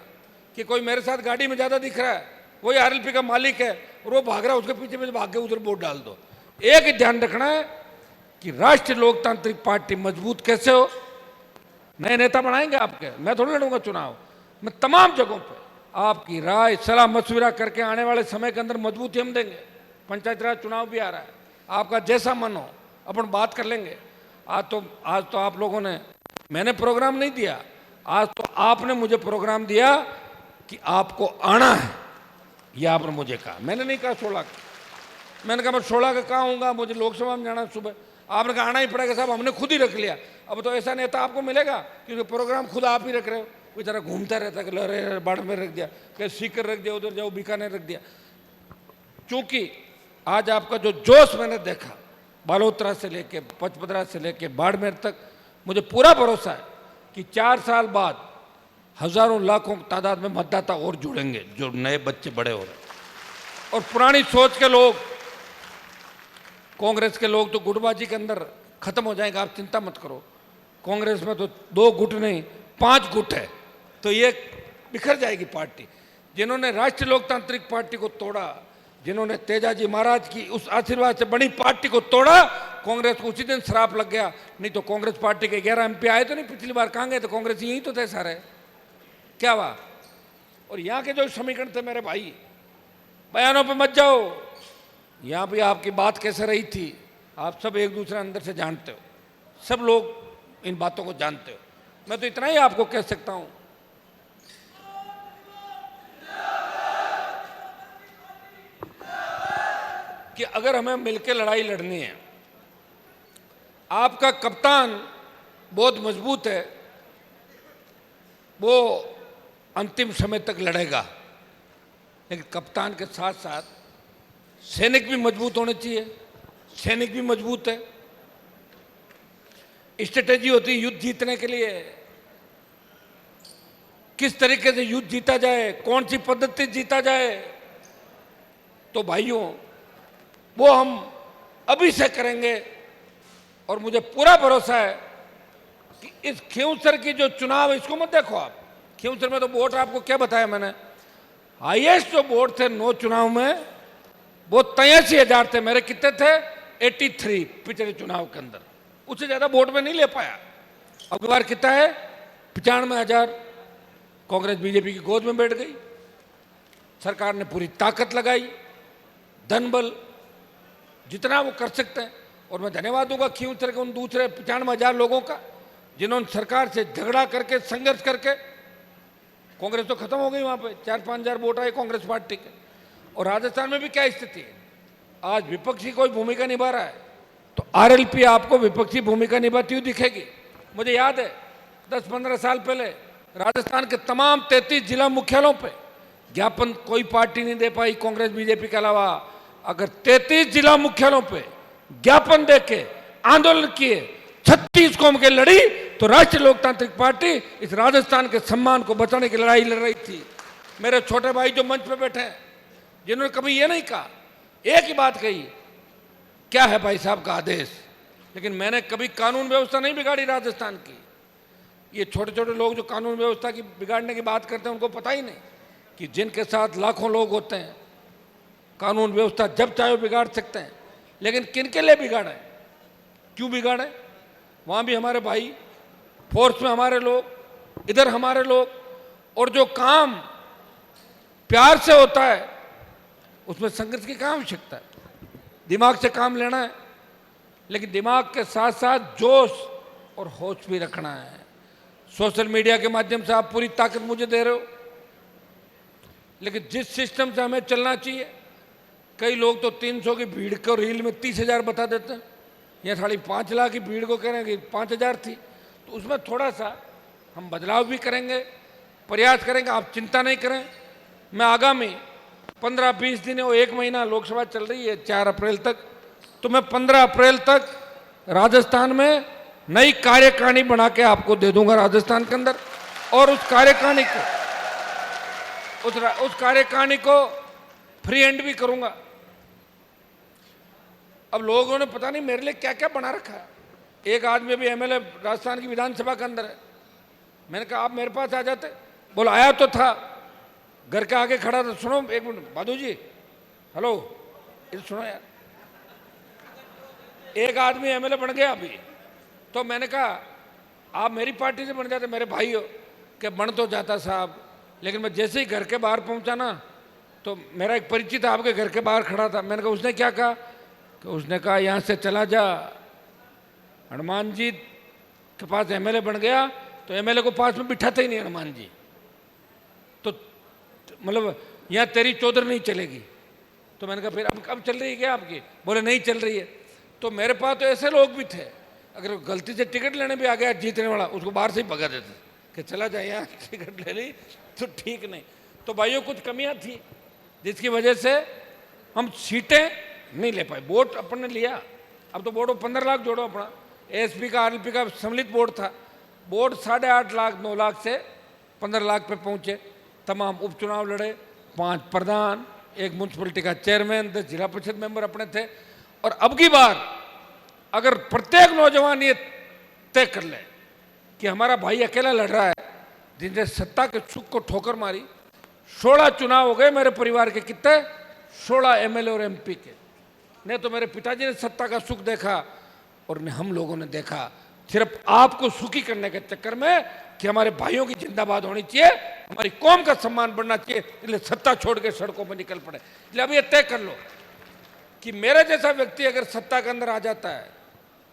कि कोई मेरे साथ गाड़ी में ज्यादा दिख रहा है, वही आरएलपी का मालिक है और वो भाग रहा है, उसके पीछे पीछे भाग के उधर वोट डाल दो। एक ही ध्यान रखना है कि राष्ट्रीय लोकतांत्रिक पार्टी मजबूत कैसे हो। नए नेता बनाएंगे आपके, मैं थोड़ी लड़ूंगा चुनाव, मैं तमाम जगहों पे आपकी राय सलाह मशविरा करके आने वाले समय के अंदर मजबूती हम देंगे। पंचायत राज चुनाव भी आ रहा है, आपका जैसा मन हो अपन बात कर लेंगे। आज तो आप लोगों ने, मैंने प्रोग्राम नहीं दिया, आज तो आपने मुझे प्रोग्राम दिया कि आपको आना है। यह आपने मुझे कहा, मैंने नहीं कहा 16 का। मैंने कहा मैं 16 का कहाँ हूँगा, मुझे लोकसभा में जाना सुबह। आपने कहा आना ही पड़ेगा साहब, हमने खुद ही रख लिया। अब तो ऐसा नेता आपको मिलेगा क्योंकि प्रोग्राम खुद आप ही रख रहे हो। बेचारा घूमता रहता है कि अरे बाड़मेर रख दिया, कहीं सीकर रख दिया, उधर जाओ बीकानेर रख दिया। क्योंकि आज आपका जो जोश मैंने देखा बालोतरा से लेके पचपदरा से लेके बाड़मेर तक, मुझे पूरा भरोसा है कि 4 साल बाद हजारों लाखों तादाद में मतदाता और जुड़ेंगे, जो नए बच्चे बड़े हो रहे हैं। और पुरानी सोच के लोग, कांग्रेस के लोग तो गुटबाजी के अंदर खत्म हो जाएंगे, आप चिंता मत करो। कांग्रेस में तो 2 गुट नहीं 5 गुट है, तो ये बिखर जाएगी पार्टी। जिन्होंने राष्ट्रीय लोकतांत्रिक पार्टी को तोड़ा, जिन्होंने तेजाजी महाराज की उस आशीर्वाद से बनी पार्टी को तोड़ा, कांग्रेस को उसी दिन श्राप लग गया। नहीं तो कांग्रेस पार्टी के 11 MP आए तो नहीं, पिछली बार कहाँ गए? तो कांग्रेस यही तो थे सारे, क्या हुआ? और यहाँ के जो समीकरण थे मेरे भाई, बयानों पे मत जाओ, यहाँ भी आपकी बात कैसे रही थी, आप सब एक दूसरे अंदर से जानते हो, सब लोग इन बातों को जानते हो। मैं तो इतना ही आपको कह सकता हूं कि अगर हमें मिलकर लड़ाई लड़नी है, आपका कप्तान बहुत मजबूत है, वो अंतिम समय तक लड़ेगा, लेकिन कप्तान के साथ साथ सैनिक भी मजबूत होने चाहिए। सैनिक भी मजबूत है, स्ट्रेटेजी होती है युद्ध जीतने के लिए, किस तरीके से युद्ध जीता जाए, कौन सी पद्धति जीता जाए। तो भाइयों, वो हम अभी से करेंगे। और मुझे पूरा भरोसा है कि इस खींवसर की जो चुनाव, इसको मत देखो आप, खींवसर में तो वोट आपको क्या बताया मैंने, हाईएस्ट जो वोट थे 9 चुनाव में वो 83,000 थे। मेरे कितने थे? 83 पिछले चुनाव के अंदर, उससे ज्यादा वोट में नहीं ले पाया। अब की बार कितना है? 95,000। कांग्रेस बीजेपी की गोद में बैठ गई, सरकार ने पूरी ताकत लगाई, धन बल जितना वो कर सकते हैं। और मैं धन्यवाद दूंगा खींवसर के उन दूसरे 95,000 लोगों का जिन्होंने सरकार से झगड़ा करके संघर्ष करके, कांग्रेस तो खत्म हो गई, वहां पे 4-5 हजार वोट आए कांग्रेस पार्टी के। और राजस्थान में भी क्या स्थिति है, आज विपक्षी कोई भूमिका निभा रहा है तो आरएलपी आपको विपक्षी भूमिका निभाती हुई दिखेगी। मुझे याद है 10-15 साल पहले राजस्थान के तमाम 33 जिला मुख्यालयों पे ज्ञापन कोई पार्टी नहीं दे पाई, कांग्रेस बीजेपी के अलावा। अगर 33 जिला मुख्यालयों पे ज्ञापन देके आंदोलन किए, 36 कौम के लड़ी, तो राष्ट्रीय लोकतांत्रिक पार्टी इस राजस्थान के सम्मान को बचाने की लड़ाई लड़ रही थी। मेरे छोटे भाई जो मंच पे बैठे हैं, जिन्होंने कभी ये नहीं कहा, एक ही बात कही, क्या है भाई साहब का आदेश, लेकिन मैंने कभी कानून व्यवस्था नहीं बिगाड़ी राजस्थान की। ये छोटे छोटे लोग जो कानून व्यवस्था की बिगाड़ने की बात करते हैं, उनको पता ही नहीं कि जिनके साथ लाखों लोग होते हैं, कानून व्यवस्था जब चाहे बिगाड़ सकते हैं। लेकिन किन के लिए बिगाड़े, क्यों बिगाड़े? वहाँ भी हमारे भाई, फोर्स में हमारे लोग, इधर हमारे लोग, और जो काम प्यार से होता है उसमें संघर्ष की क्या आवश्यकता है? दिमाग से काम लेना है, लेकिन दिमाग के साथ साथ जोश और होश भी रखना है। सोशल मीडिया के माध्यम से आप पूरी ताकत मुझे दे रहे हो, लेकिन जिस सिस्टम से हमें चलना चाहिए, कई लोग तो 300 की भीड़ को रील में 30,000 बता देते हैं, या 5.5 लाख की भीड़ को कह रहे हैं कि 5,000 थी। तो उसमें थोड़ा सा हम बदलाव भी करेंगे, प्रयास करेंगे। आप चिंता नहीं करें, मैं आगामी 15-20 दिन और 1 महीना, लोकसभा चल रही है 4 अप्रैल तक, तो मैं 15 अप्रैल तक राजस्थान में नई कार्यकारिणी बना के आपको दे दूंगा राजस्थान के अंदर। और उस कार्यकारिणी को फ्री हैंड भी करूंगा। अब लोगों ने पता नहीं मेरे लिए क्या क्या बना रखा है। एक आदमी भी एमएलए राजस्थान की विधानसभा के अंदर है। मैंने कहा आप मेरे पास आ जाते, बोला आया तो था, घर के आगे खड़ा था। सुनो एक मिनट बादू जी, हेलो, इधर सुनो यार। एक आदमी एमएलए बन गया अभी, तो मैंने कहा आप मेरी पार्टी से बन जाते, मेरे भाई हो। कि बन तो जाता साहब, लेकिन मैं जैसे ही घर के बाहर पहुंचा ना, तो मेरा एक परिचित आपके घर के बाहर खड़ा था। मैंने कहा उसने क्या कहा, कि उसने कहा यहाँ से चला जा, हनुमान जी के पास एमएलए बन गया तो एमएलए को पास में बिठाते ही नहीं हनुमान जी, तो मतलब यहाँ तेरी चौधर नहीं चलेगी। तो मैंने कहा फिर अब चल रही है क्या आपकी? बोले नहीं चल रही है। तो मेरे पास तो ऐसे लोग भी थे, अगर गलती से टिकट लेने भी आ गया जीतने वाला, उसको बाहर से ही भगा देते कि चला जाए, यहाँ टिकट ले ली तो ठीक नहीं। तो भाइयों कुछ कमियां थी जिसकी वजह से हम सीटें नहीं ले पाए। वोट अपन ने लिया, अब तो वोट 15 लाख जोड़ो अपना। एसपी का आरएलपी का सम्मिलित बोर्ड था, वोट 8.5 लाख 9 लाख से 15 लाख पे पहुंचे। तमाम उपचुनाव लड़े, 5 प्रधान, 1 म्यूनसिपलिटी का चेयरमैन, 10 जिला परिषद मेंबर अपने थे। और अब की बार अगर प्रत्येक नौजवान ये तय कर ले कि हमारा भाई अकेला लड़ रहा है, जिनने सत्ता के सुख को ठोकर मारी। 16 चुनाव हो गए मेरे परिवार के, कितने? 16 एमएलए और एमपी के। नहीं तो मेरे पिताजी ने सत्ता का सुख देखा और हम लोगों ने देखा सिर्फ आपको सुखी करने के चक्कर में कि हमारे भाइयों की जिंदाबाद होनी चाहिए, हमारी कौम का सम्मान बढ़ना चाहिए, इसलिए सत्ता छोड़ के सड़कों पर निकल पड़े। इसलिए अब ये तय कर लो कि मेरे जैसा व्यक्ति अगर सत्ता के अंदर आ जाता है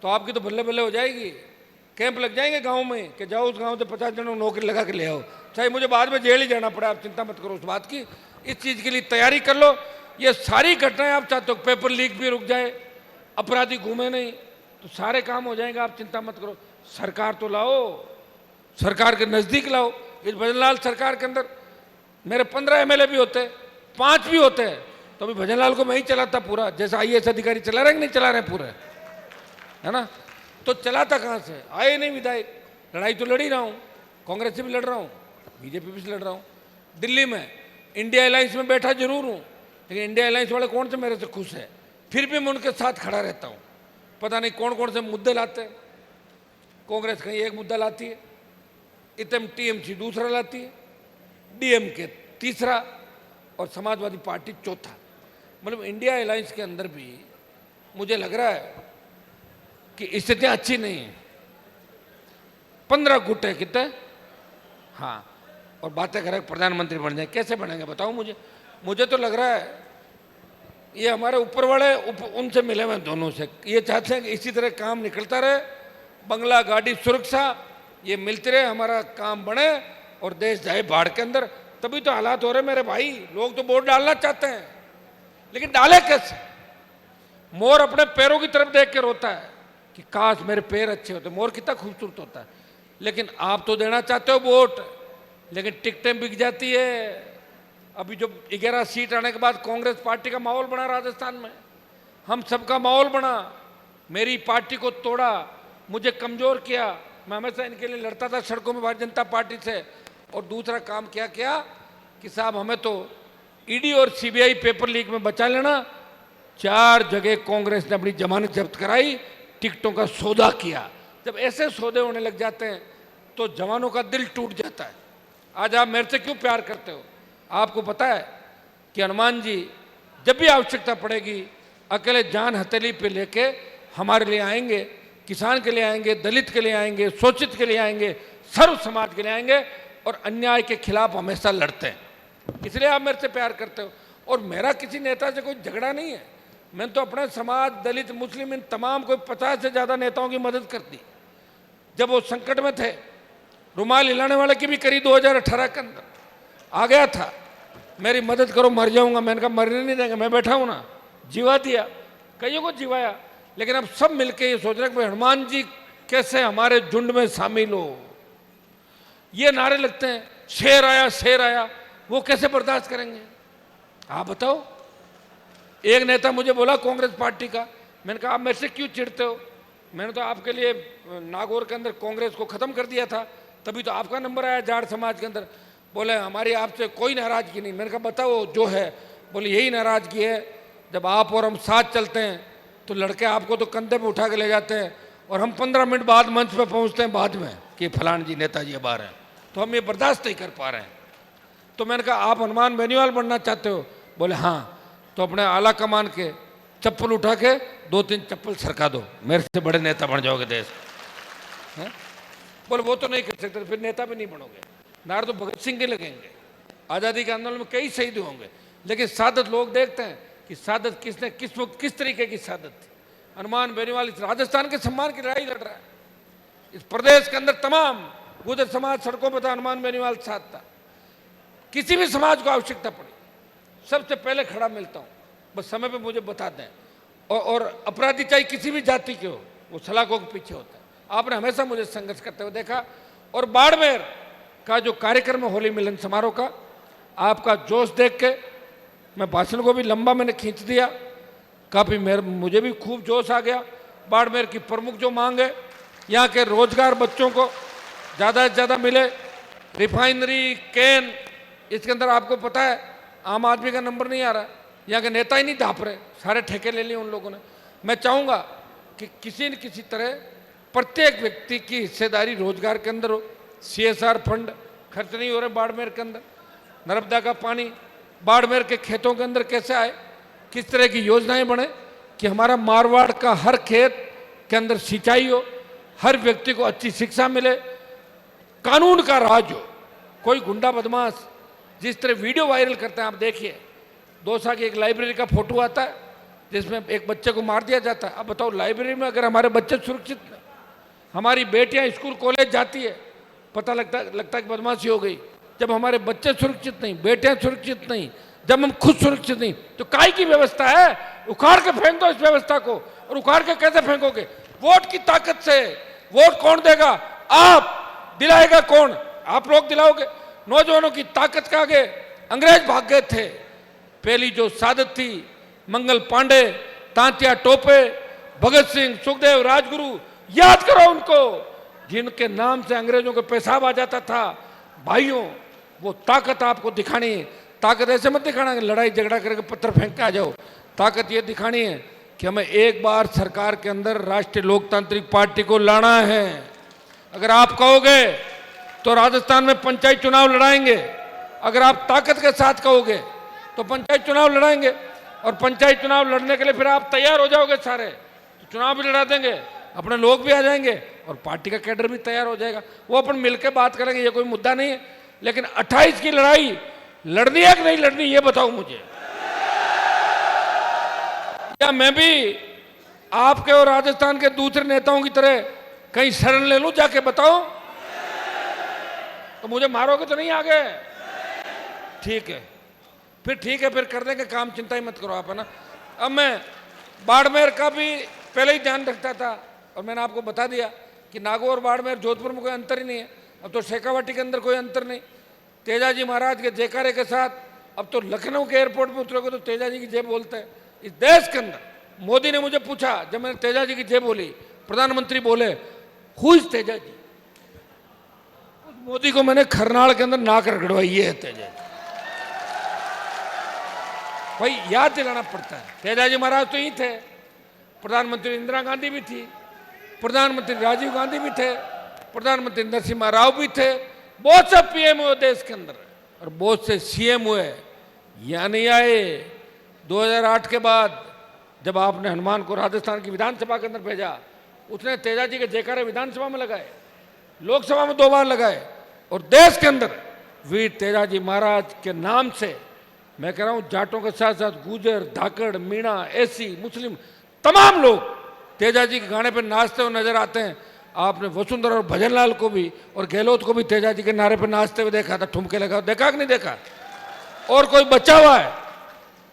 तो आपकी तो बल्ले बल्ले हो जाएगी। कैंप लग जाएंगे गांव में कि जाओ उस गांव से 50 जनों को नौकरी लगा के ले आओ, चाहे मुझे बाद में जेल ही जाना पड़े, आप चिंता मत करो उस बात की। इस चीज़ के लिए तैयारी कर लो। ये सारी घटनाएं आप चाहते हो पेपर लीक भी रुक जाए, अपराधी घूमे नहीं, तो सारे काम हो जाएंगे, आप चिंता मत करो। सरकार तो लाओ, सरकार के नज़दीक लाओ। इस भजनलाल सरकार के अंदर मेरे 15 एमएलए भी होते, 5 भी होते हैं, तो अभी भजनलाल को मैं ही चलाता पूरा, जैसा आईएएस अधिकारी चला रहे हैं कि नहीं चला रहे पूरे, है ना? तो चलाता कहाँ से? आए नहीं विधायक। लड़ाई तो लड़ ही रहा हूँ, कांग्रेस से भी लड़ रहा हूँ, बीजेपी से लड़ रहा हूँ। दिल्ली में इंडिया अलायंस में बैठा जरूर हूँ, लेकिन इंडिया अलायंस वाले कौन से मेरे से खुश है, फिर भी मैं उनके साथ खड़ा रहता हूँ। पता नहीं कौन कौन से मुद्दे लाते हैं। कांग्रेस कहीं एक मुद्दा लाती है, इतम टीएमसी दूसरा लाती है, डीएमके तीसरा और समाजवादी पार्टी चौथा। मतलब इंडिया अलायंस के अंदर भी मुझे लग रहा है कि स्थितियाँ अच्छी नहीं है। 15 गुट है कितने, हाँ, और बातें करें प्रधानमंत्री बन जाए, कैसे बनेंगे बताओ मुझे। मुझे तो लग रहा है ये हमारे ऊपर वाले उनसे मिले हुए दोनों से, ये चाहते हैं कि इसी तरह काम निकलता रहे, बंगला गाड़ी सुरक्षा ये मिलती रहे, हमारा काम बढ़े और देश जाए बाढ़ के अंदर। तभी तो हालात हो रहे मेरे भाई। लोग तो वोट डालना चाहते हैं, लेकिन डाले कैसे? मोर अपने पैरों की तरफ देख के रोता है कि काश मेरे पैर अच्छे होते। मोर कितना खूबसूरत होता है, लेकिन आप तो देना चाहते हो वोट, लेकिन टिकटें बिक जाती है। अभी जो 11 सीट आने के बाद कांग्रेस पार्टी का माहौल बना राजस्थान में, हम सबका माहौल बना, मेरी पार्टी को तोड़ा, मुझे कमजोर किया। मैं हमेशा इनके लिए लड़ता था सड़कों में भारतीय जनता पार्टी से। और दूसरा काम क्या किया कि साहब हमें तो ईडी और सीबीआई पेपर लीक में बचा लेना। 4 जगह कांग्रेस ने अपनी जमानत जब्त कराई, टिकटों का सौदा किया। जब ऐसे सौदे होने लग जाते हैं तो जवानों का दिल टूट जाता है। आज आप मेरे से क्यों प्यार करते हो? आपको पता है कि हनुमान जी जब भी आवश्यकता पड़ेगी अकेले जान हथेली पे लेके हमारे लिए आएंगे, किसान के लिए आएंगे, दलित के लिए आएंगे, शोषित के लिए आएंगे, सर्व समाज के लिए आएंगे और अन्याय के खिलाफ हमेशा लड़ते हैं। इसलिए आप मेरे से प्यार करते हो। और मेरा किसी नेता से कोई झगड़ा नहीं है। मैंने तो अपने समाज, दलित, मुस्लिम, इन तमाम कोई 50 से ज़्यादा नेताओं की मदद कर दी। जब वो संकट में थे, रुमाल हिलाने वाले की भी करी 2018 के अंदर आ गया था, मेरी मदद करो मर जाऊंगा। मैंने कहा मरने नहीं देंगे, मैं बैठा हूं ना। जीवा दिया, कईयों को जीवाया। लेकिन अब सब मिलके ये सोच रहे हैं कि हनुमान जी कैसे हमारे झुंड में शामिल हो। ये नारे लगते हैं, शेर आया शेर आया, वो कैसे बर्दाश्त करेंगे आप बताओ? एक नेता मुझे बोला कांग्रेस पार्टी का, मैंने कहा आप मेरे से क्यों चिढ़ते हो? मैंने तो आपके लिए नागौर के अंदर कांग्रेस को खत्म कर दिया था, तभी तो आपका नंबर आया जाट समाज के अंदर। बोले हमारी आपसे कोई नाराजगी नहीं। मैंने कहा बताओ जो है। बोले यही नाराजगी है, जब आप और हम साथ चलते हैं तो लड़के आपको तो कंधे पे उठा के ले जाते हैं और हम 15 मिनट बाद मंच पे पहुंचते हैं बाद में कि फलान जी नेताजी बाहर हैं, तो हम ये बर्दाश्त नहीं कर पा रहे हैं। तो मैंने कहा आप हनुमान बेनीवाल बनना चाहते हो? बोले हाँ। तो अपने आला कमान के चप्पल उठा के 2-3 चप्पल सरका दो, मेरे से बड़े नेता बन जाओगे देश है? बोले वो तो नहीं कर सकते, फिर नेता भी नहीं बनोगे। नारे तो भगत सिंह के लगेंगे, आज़ादी के आंदोलन में कई शहीद होंगे, लेकिन सादत लोग देखते हैं कि सादत किसने किस वक्त किस तरीके की सादत थी। हनुमान बेनीवाल इस राजस्थान के सम्मान की लड़ाई लड़ रहा है। इस प्रदेश के अंदर तमाम गुर्जर समाज सड़कों पर था, हनुमान बेनीवाल साथ था। किसी भी समाज को आवश्यकता पड़ी सबसे पहले खड़ा मिलता हूँ, बस समय पे मुझे बता दें। और अपराधी चाहे किसी भी जाति के हो, वो सलाखों के पीछे होता है। आपने हमेशा मुझे संघर्ष करते हुए देखा। और बाड़मेर का जो कार्यक्रम है होली मिलन समारोह का, आपका जोश देख के मैं भाषण को भी लंबा मैंने खींच दिया, काफ़ी मुझे भी खूब जोश आ गया। बाड़मेर की प्रमुख जो मांग है, यहाँ के रोजगार बच्चों को ज़्यादा से ज़्यादा मिले, रिफाइनरी, कैन, इसके अंदर आपको पता है आम आदमी का नंबर नहीं आ रहा, यहाँ के नेता ही नहीं धाप रहे, सारे ठेके ले लिए उन लोगों ने। मैं चाहूँगा कि किसी न किसी तरह प्रत्येक व्यक्ति की हिस्सेदारी रोजगार के अंदर हो। CSR फंड खर्च नहीं हो रहे बाड़मेर के अंदर, नर्मदा का पानी बाड़मेर के खेतों के अंदर कैसे आए, किस तरह की योजनाएं बने कि हमारा मारवाड़ का हर खेत के अंदर सिंचाई हो, हर व्यक्ति को अच्छी शिक्षा मिले, कानून का राज हो। कोई गुंडा बदमाश जिस तरह वीडियो वायरल करते हैं, आप देखिए, दौसा की एक लाइब्रेरी का फोटो आता है जिसमें एक बच्चे को मार दिया जाता है। अब बताओ, लाइब्रेरी में अगर हमारे बच्चे सुरक्षित नहीं, हमारी बेटियां स्कूल कॉलेज जाती है, पता लगता है कि बदमाशी हो गई। जब हमारे बच्चे सुरक्षित नहीं, बेटियां सुरक्षित नहीं, जब हम खुद सुरक्षित नहीं, तो काय की व्यवस्था है? उखाड़ के फेंक दो इस व्यवस्था को। और उखाड़ के कैसे फेंकोगे? वोट की ताकत से। वोट कौन देगा? आप। दिलाएगा कौन? आप लोग दिलाओगे। नौजवानों की ताकत के आगे अंग्रेज भाग गए थे। पहली जो सादत थी, मंगल पांडे, तांत्या टोपे, भगत सिंह, सुखदेव, राजगुरु, याद करो उनको, जिनके नाम से अंग्रेजों को पेशाब आ जाता था। भाइयों, वो ताकत आपको दिखानी है। ताकत ऐसे मत दिखाना कि लड़ाई झगड़ा करके पत्थर फेंक के आ जाओ। ताकत ये दिखानी है कि हमें एक बार सरकार के अंदर राष्ट्रीय लोकतांत्रिक पार्टी को लाना है। अगर आप कहोगे तो राजस्थान में पंचायत चुनाव लड़ाएंगे। अगर आप ताकत के साथ कहोगे तो पंचायत चुनाव लड़ाएंगे। और पंचायत चुनाव लड़ने के लिए फिर आप तैयार हो जाओगे सारे, तो चुनाव भी लड़ा देंगे, अपने लोग भी आ जाएंगे और पार्टी का कैडर भी तैयार हो जाएगा। वो अपन मिलकर बात करेंगे, ये कोई मुद्दा नहीं है। लेकिन 28 की लड़ाई लड़नी है कि नहीं लड़नी, ये बताओ मुझे। क्या मैं भी आपके और राजस्थान के दूसरे नेताओं की तरह कहीं शरण ले लूं जाके बताओ? तो मुझे मारोगे तो नहीं आगे? ठीक है, फिर कर देंगे काम, चिंता ही मत करो आप, है ना। अब मैं बाड़मेर का भी पहले ही ध्यान रखता था और मैंने आपको बता दिया कि नागौर, बाड़मेर, जोधपुर में कोई अंतर ही नहीं है। अब तो शेखावाटी के अंदर कोई अंतर नहीं। तेजाजी महाराज के जयकारे के साथ अब तो लखनऊ के एयरपोर्ट पे उतरोगे तो तेजाजी की जय बोलते हैं। इस देश के अंदर मोदी ने मुझे पूछा, जब मैंने तेजाजी की जय बोली, प्रधानमंत्री बोले हु इज तेजाजी? मोदी को मैंने खरनाल के अंदर नाक रगड़वाई, ये है तेजाजी। भाई याद दिलाना पड़ता है, तेजाजी महाराज तो ही थे, प्रधानमंत्री इंदिरा गांधी भी थी, प्रधानमंत्री राजीव गांधी भी थे, प्रधानमंत्री नरसिम्हा राव भी थे, बहुत से पीएम हुए देश के अंदर और बहुत से सीएम हुए। या नहीं आए 2008 के बाद जब आपने हनुमान को राजस्थान की विधानसभा के अंदर भेजा, उसने तेजाजी के जयकारे विधानसभा में लगाए, लोकसभा में 2 बार लगाए और देश के अंदर वीर तेजाजी महाराज के नाम से मैं कह रहा हूं जाटों के साथ साथ गुजर, धाकड़, मीणा, एसी, मुस्लिम तमाम लोग तेजाजी के गाने पर नाचते हुए नजर आते हैं। आपने वसुंधरा और भजनलाल को भी और गहलोत को भी तेजाजी के नारे पर नाचते हुए देखा था, ठुमके लगा, देखा कि नहीं देखा? और कोई बचा हुआ है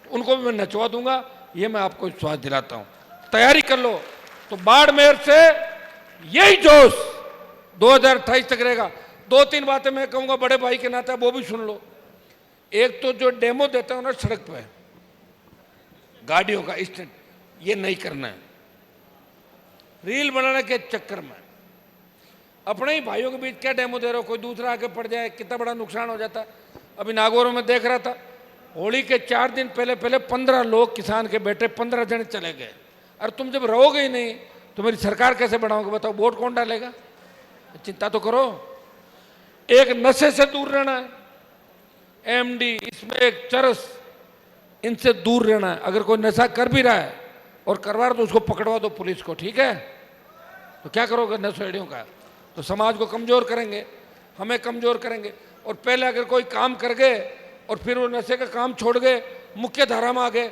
उनको भी मैं नचवा दूंगा, ये मैं आपको विश्वास दिलाता हूं। तैयारी कर लो। तो बाड़मेर से यही जोश 2028 तक रहेगा। 2-3 बातें मैं कहूंगा बड़े भाई के नाते, वो भी सुन लो। एक तो जो डेमो देता हूं ना सड़क पे गाड़ियों का स्टैंड, ये नहीं करना है। रील बनाने के चक्कर में अपने ही भाइयों के बीच क्या डेमो दे रहे हो, कोई दूसरा आके पड़ जाए, कितना बड़ा नुकसान हो जाता है। अभी नागौर में देख रहा था, होली के 4 दिन पहले 15 लोग किसान के बेटे 15 जने चले गए। अरे तुम जब रहोगे ही नहीं तो मेरी सरकार कैसे बनाओगे बताओ? वोट कौन डालेगा? चिंता तो करो। एक नशे से दूर रहना है, एमडी, स्मोक, चरस, इनसे दूर रहना है। अगर कोई नशा कर भी रहा है और करवा रहा तो उसको पकड़वा दो पुलिस को, ठीक है? तो क्या करोगे नशेड़ियों का? तो समाज को कमजोर करेंगे, हमें कमजोर करेंगे। और पहले अगर कोई काम कर गए और फिर वो नशे का काम छोड़ गए, मुख्य धारा में आ गए,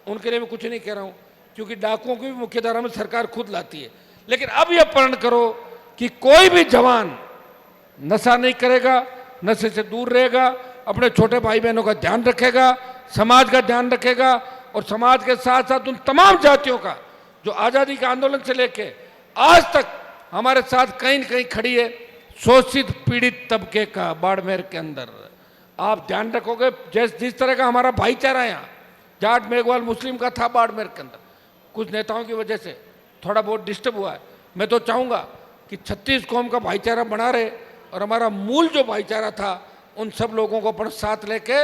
उनके लिए मैं कुछ नहीं कह रहा हूं, क्योंकि डाकुओं की भी मुख्य धारा में सरकार खुद लाती है। लेकिन अब यह प्रण करो कि कोई भी जवान नशा नहीं करेगा, नशे से दूर रहेगा, अपने छोटे भाई बहनों का ध्यान रखेगा, समाज का ध्यान रखेगा और समाज के साथ साथ उन तमाम जातियों का जो आज़ादी के आंदोलन से लेके आज तक हमारे साथ कहीं न कहीं खड़ी है, शोषित पीड़ित तबके का बाड़मेर के अंदर आप ध्यान रखोगे। जिस तरह का हमारा भाईचारा यहाँ जाट, मेघवाल, मुस्लिम का था बाड़मेर के अंदर, कुछ नेताओं की वजह से थोड़ा बहुत डिस्टर्ब हुआ है। मैं तो चाहूँगा कि 36 कौम का भाईचारा बना रहे और हमारा मूल जो भाईचारा था उन सब लोगों को अपने साथ लेके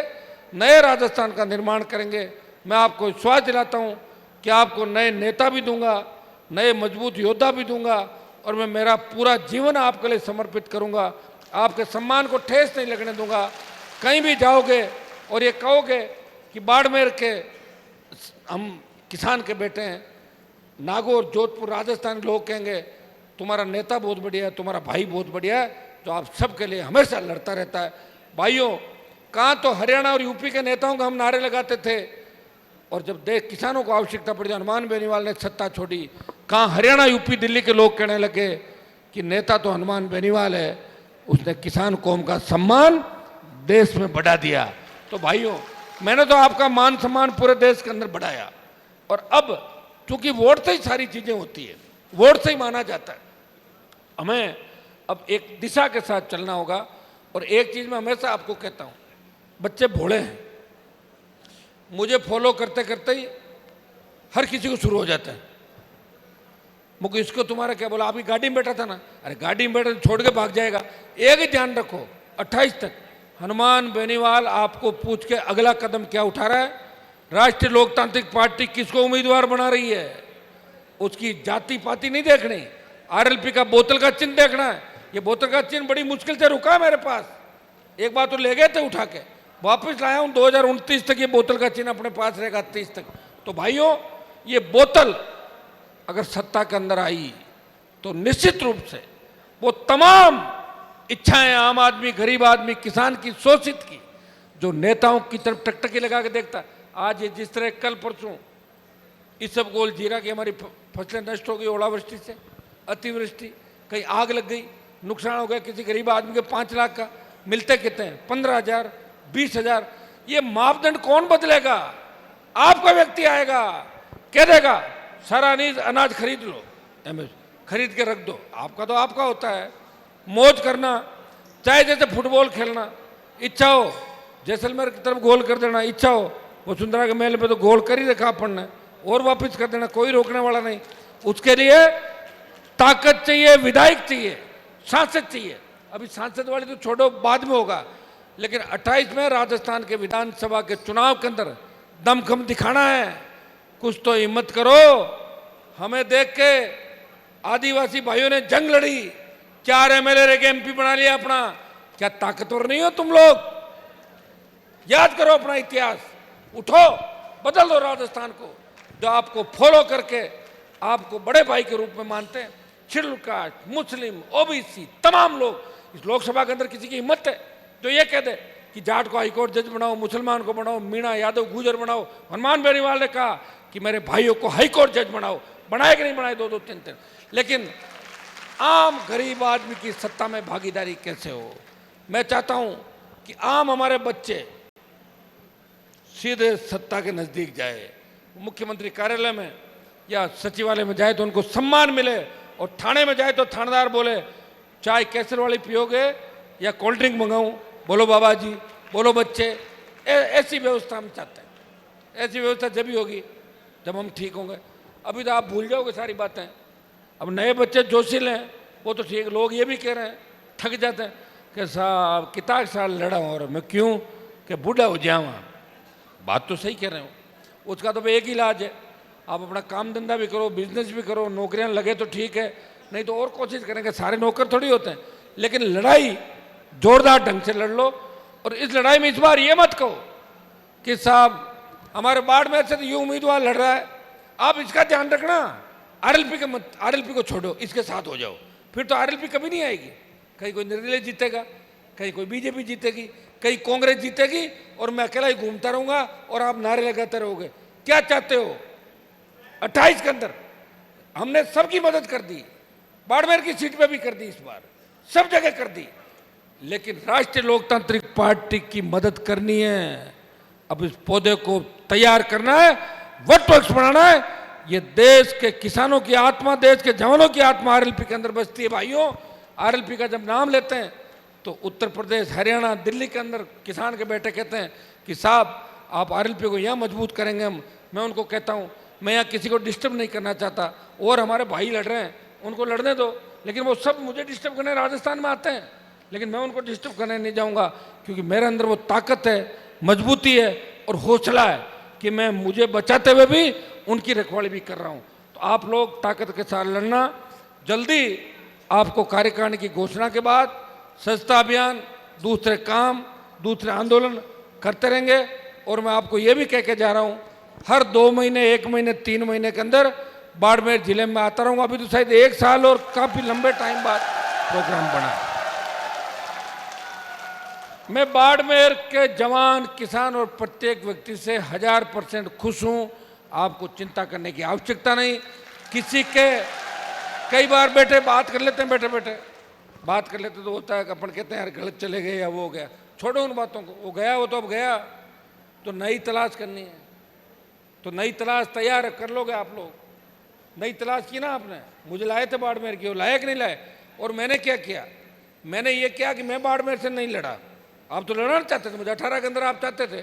नए राजस्थान का निर्माण करेंगे। मैं आपको विश्वास दिलाता हूँ कि आपको नए नेता भी दूंगा, नए मजबूत योद्धा भी दूंगा और मैं मेरा पूरा जीवन आपके लिए समर्पित करूंगा। आपके सम्मान को ठेस नहीं लगने दूंगा। कहीं भी जाओगे और ये कहोगे कि बाड़मेर के हम किसान के बेटे हैं, नागौर, जोधपुर, राजस्थान के लोग कहेंगे तुम्हारा नेता बहुत बढ़िया है, तुम्हारा भाई बहुत बढ़िया है, जो आप सबके लिए हमेशा लड़ता रहता है। भाइयों, कहाँ तो हरियाणा और यूपी के नेताओं का हम नारे लगाते थे और जब देश किसानों को आवश्यकता पड़ी, हनुमान बेनीवाल ने सत्ता छोड़ी, कहाँ हरियाणा, यूपी, दिल्ली के लोग कहने लगे कि नेता तो हनुमान बेनीवाल है, उसने किसान कौम का सम्मान देश में बढ़ा दिया। तो भाइयों, मैंने तो आपका मान सम्मान पूरे देश के अंदर बढ़ाया और अब चूंकि वोट से ही सारी चीजें होती है, वोट से ही माना जाता है, हमें अब एक दिशा के साथ चलना होगा। और एक चीज मैं हमेशा आपको कहता हूं, बच्चे भोले हैं, मुझे फॉलो करते करते ही हर किसी को शुरू हो जाता है, मुझे इसको तुम्हारा क्या बोला, आपकी गाड़ी में बैठा था ना, अरे गाड़ी में बैठा छोड़ के भाग जाएगा। एक ही ध्यान रखो, 28 तक हनुमान बेनीवाल आपको पूछ के अगला कदम क्या उठा रहा है, राष्ट्रीय लोकतांत्रिक पार्टी किसको उम्मीदवार बना रही है, उसकी जाति पाति नहीं देखनी, आरएलपी का बोतल का चिन्ह देखना है। ये बोतल का चिन्ह बड़ी मुश्किल से रुका मेरे पास, एक बार तो ले गए थे उठा के, वापस लाया हूं। 2029 तक ये बोतल का चिन्ह अपने पास रहेगा, 30 तक। तो भाइयों, ये बोतल अगर सत्ता के अंदर आई तो निश्चित रूप से वो तमाम इच्छाएं आम आदमी, गरीब आदमी, किसान की, शोषित की, जो नेताओं की तरफ टकटकी लगा के देखता, आज ये जिस तरह कल परसों इसबगोल जीरा की हमारी फसलें नष्ट हो गई ओलावृष्टि से, अतिवृष्टि, कहीं आग लग गई, नुकसान हो गया किसी गरीब आदमी के 5 लाख का, मिलते कितने हैं? 15,000, 20,000। ये मापदंड कौन बदलेगा? आपका व्यक्ति आएगा, कह देगा सारा अनाज खरीद लो, खरीद के रख दो। आपका तो आपका होता है, मौज करना, चाहे जैसे फुटबॉल खेलना, इच्छा हो जैसलमेर की तरफ गोल कर देना, इच्छा हो वसुंधरा के मेले पे तो गोल कर ही रखा अपन ने, और वापस कर देना, कोई रोकने वाला नहीं। उसके लिए ताकत चाहिए, विधायक चाहिए, सांसद चाहिए। अभी सांसद वाली तो छोड़ो, बाद में होगा, लेकिन 28 में राजस्थान के विधानसभा के चुनाव के अंदर दमखम दिखाना है। कुछ तो हिम्मत करो। हमें देख के आदिवासी भाइयों ने जंग लड़ी, 4 MLA रह के MP बना लिया अपना। क्या ताकतवर नहीं हो तुम लोग? याद करो अपना इतिहास, उठो, बदल दो राजस्थान को। जो आपको फॉलो करके आपको बड़े भाई के रूप में मानते हैं, शेड्यूल कास्ट, मुस्लिम, OBC, तमाम लोग। इस लोकसभा के अंदर किसी की हिम्मत है जो ये कह दे कि जाट को हाईकोर्ट जज बनाओ, मुसलमान को बनाओ, मीणा यादव गुजर बनाओ? हनुमान बेनीवाल ने कहा कि मेरे भाइयों को हाईकोर्ट जज बनाओ, बनाए कि नहीं बनाए 2-2, 3-3। लेकिन आम गरीब आदमी की सत्ता में भागीदारी कैसे हो? मैं चाहता हूं कि आम हमारे बच्चे सीधे सत्ता के नजदीक जाए, मुख्यमंत्री कार्यालय में या सचिवालय में जाए तो उनको सम्मान मिले, और थाने में जाए तो थानेदार बोले चाय केसर वाली पियोगे या कोल्ड ड्रिंक मंगाऊं? बोलो बाबा जी, बोलो बच्चे। ऐसी व्यवस्था हम चाहते हैं। ऐसी व्यवस्था जब भी होगी जब हम ठीक होंगे। अभी तो आप भूल जाओगे सारी बातें। अब नए बच्चे जोशील हैं, वो तो ठीक। लोग ये भी कह रहे हैं, थक जाते हैं कि साहब कितना साल लड़ा हूँ, और मैं क्यों कि बूढ़ा हो जाऊँ। बात तो सही कह रहे हो। उसका तो एक ही इलाज है, आप अपना काम धंधा भी करो, बिजनेस भी करो, नौकरियां लगे तो ठीक है, नहीं तो और कोशिश करेंगे। सारे नौकर थोड़ी होते हैं, लेकिन लड़ाई जोरदार ढंग से लड़ लो। और इस लड़ाई में इस बार ये मत कहो कि साहब हमारे बाड़मेर से तो ये उम्मीदवार लड़ रहा है, आप इसका ध्यान रखना, RLP को छोड़ो, इसके साथ हो जाओ। फिर तो RLP कभी नहीं आएगी। कहीं कोई निर्दलीय जीतेगा, कहीं कोई BJP जीतेगी, कहीं कांग्रेस जीतेगी, और मैं अकेला ही घूमता रहूंगा और आप नारे लगाते रहोगे। क्या चाहते हो? 28 के अंदर हमने सबकी मदद कर दी, बाड़मेर की सीट पे भी कर दी, इस बार सब जगह कर दी, लेकिन राष्ट्रीय लोकतांत्रिक पार्टी की मदद करनी है। अब इस पौधे को तैयार करना है, वट वृक्ष बनाना है। ये देश के किसानों की आत्मा, देश के जवानों की आत्मा RLP के अंदर बसती है। भाइयों, RLP का जब नाम लेते हैं तो उत्तर प्रदेश, हरियाणा, दिल्ली के अंदर किसान के बेटे कहते हैं कि साहब आप RLP को यहाँ मजबूत करेंगे हम। मैं उनको कहता हूँ मैं यहाँ किसी को डिस्टर्ब नहीं करना चाहता, और हमारे भाई लड़ रहे हैं उनको लड़ने दो, लेकिन वो सब मुझे डिस्टर्ब करने राजस्थान में आते हैं, लेकिन मैं उनको डिस्टर्ब करने नहीं जाऊँगा, क्योंकि मेरे अंदर वो ताकत है, मजबूती है और हौसला है कि मैं मुझे बचाते हुए भी उनकी रखवाली भी कर रहा हूँ। तो आप लोग ताकत के साथ लड़ना। जल्दी आपको कार्यकारिणी की घोषणा के बाद स्वच्छता अभियान, दूसरे काम, दूसरे आंदोलन करते रहेंगे। और मैं आपको ये भी कह के जा रहा हूँ, हर 2 महीने, 1 महीने, 3 महीने के अंदर बाड़मेर जिले में आता रहूँगा। अभी तो शायद 1 साल और काफ़ी लंबे टाइम बाद प्रोग्राम बना। मैं बाड़मेर के जवान, किसान और प्रत्येक व्यक्ति से 1000% खुश हूँ। आपको चिंता करने की आवश्यकता नहीं। किसी के कई बार बैठे बात कर लेते हैं, बैठे बैठे बात कर लेते तो होता है कि अपन कहते हैं यार गलत चले गए या वो हो गया, छोड़ो उन बातों को। वो गया, वो तो अब गया, तो नई तलाश करनी है। तो नई तलाश तैयार कर लोगे आप लोग? नई तलाश की ना आपने, मुझे लाए थे बाड़मेर की, वो लाए कि नहीं लाए? और मैंने क्या किया? मैंने ये किया कि मैं बाड़मेर से नहीं लड़ा। आप तो लड़ना चाहते थे मुझे 18 के अंदर, आप चाहते थे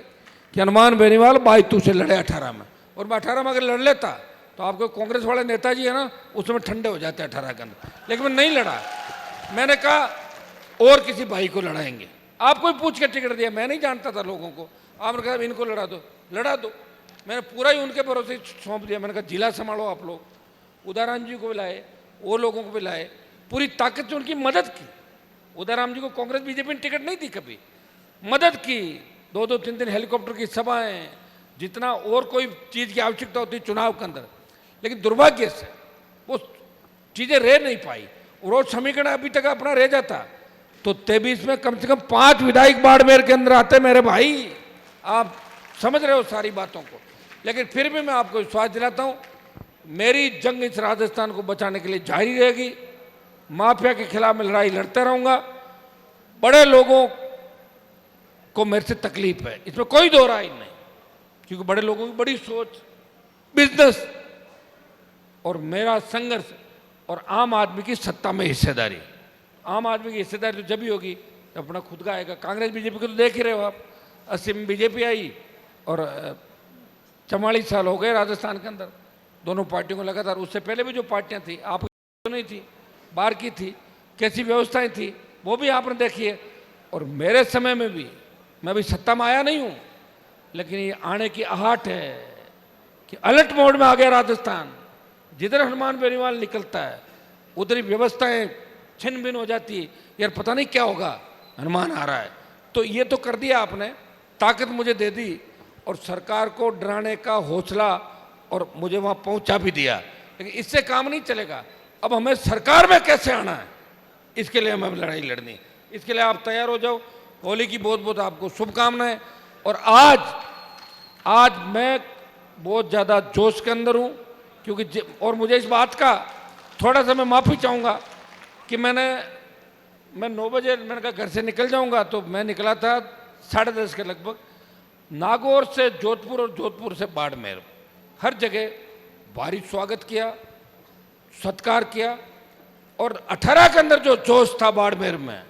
कि हनुमान बेनीवाल 22 से लड़े 18 में, और मैं 18 में अगर लड़ लेता तो आपको कांग्रेस वाले नेताजी है ना, उसमें ठंडे हो जाते 18 के अंदर। लेकिन मैं नहीं लड़ा। मैंने कहा और किसी भाई को लड़ाएंगे। आपको ही पूछ के टिकट दिया, मैं नहीं जानता था लोगों को। आपने कहा इनको लड़ा दो, लड़ा दो। मैंने पूरा ही उनके भरोसे सौंप दिया। मैंने कहा जिला संभालो आप लोग। उदाराम जी को भी लाए, वो लोगों को भी लाए, पूरी ताकत से उनकी मदद की। उदाराम जी को कांग्रेस BJP ने टिकट नहीं दी, कभी मदद की। 2-2, 3-3 हेलीकॉप्टर की सभाएं, जितना और कोई चीज़ की आवश्यकता होती चुनाव के अंदर, लेकिन दुर्भाग्य से वो चीज़ें रह नहीं पाई। रोज समीकरण अभी तक अपना रह जाता तो 23 में कम से कम 5 विधायक बाड़मेर के अंदर आते मेरे भाई। आप समझ रहे हो सारी बातों को। लेकिन फिर भी मैं आपको विश्वास दिलाता हूँ मेरी जंग इस राजस्थान को बचाने के लिए जारी रहेगी। माफिया के खिलाफ मैं लड़ाई लड़ता रहूंगा। बड़े लोगों को मेरे से तकलीफ है, इसमें कोई दो राय नहीं, क्योंकि बड़े लोगों की बड़ी सोच, बिजनेस और मेरा संघर्ष और आम आदमी की सत्ता में हिस्सेदारी। आम आदमी की हिस्सेदारी तो जब भी होगी जब अपना खुद का आएगा। कांग्रेस बीजेपी को तो देख ही रहे हो आप, 80 में बीजेपी आई और 44 साल हो गए राजस्थान के अंदर दोनों पार्टियों को लगातार। उससे पहले भी जो पार्टियां थी, आप नहीं थी, बाहर की थी, कैसी व्यवस्थाएं थी वो भी आपने देखी है। और मेरे समय में भी मैं भी सत्ता में आया नहीं हूं, लेकिन ये आने की आहट है कि अलर्ट मोड में आ गया राजस्थान। जिधर हनुमान बेनीवाल निकलता है उधर ही व्यवस्थाएं छिन्न भिन्न हो जाती है, यार पता नहीं क्या होगा, हनुमान आ रहा है। तो ये तो कर दिया आपने, ताकत मुझे दे दी और सरकार को डराने का हौसला और मुझे वहां पहुंचा भी दिया, लेकिन इससे काम नहीं चलेगा। अब हमें सरकार में कैसे आना है, इसके लिए हमें लड़ाई लड़नी। इसके लिए आप तैयार हो जाओ। होली की बहुत बहुत आपको शुभकामनाएं। और आज मैं बहुत ज़्यादा जोश के अंदर हूँ, क्योंकि और मुझे इस बात का थोड़ा सा मैं माफ़ी चाहूँगा कि मैं 9 बजे मैंने कहा घर से निकल जाऊँगा, तो मैं निकला था 10:30 के लगभग। नागौर से जोधपुर और जोधपुर से बाड़मेर, हर जगह भारी स्वागत किया, सत्कार किया। और 18 के अंदर जो जोश था बाड़मेर में,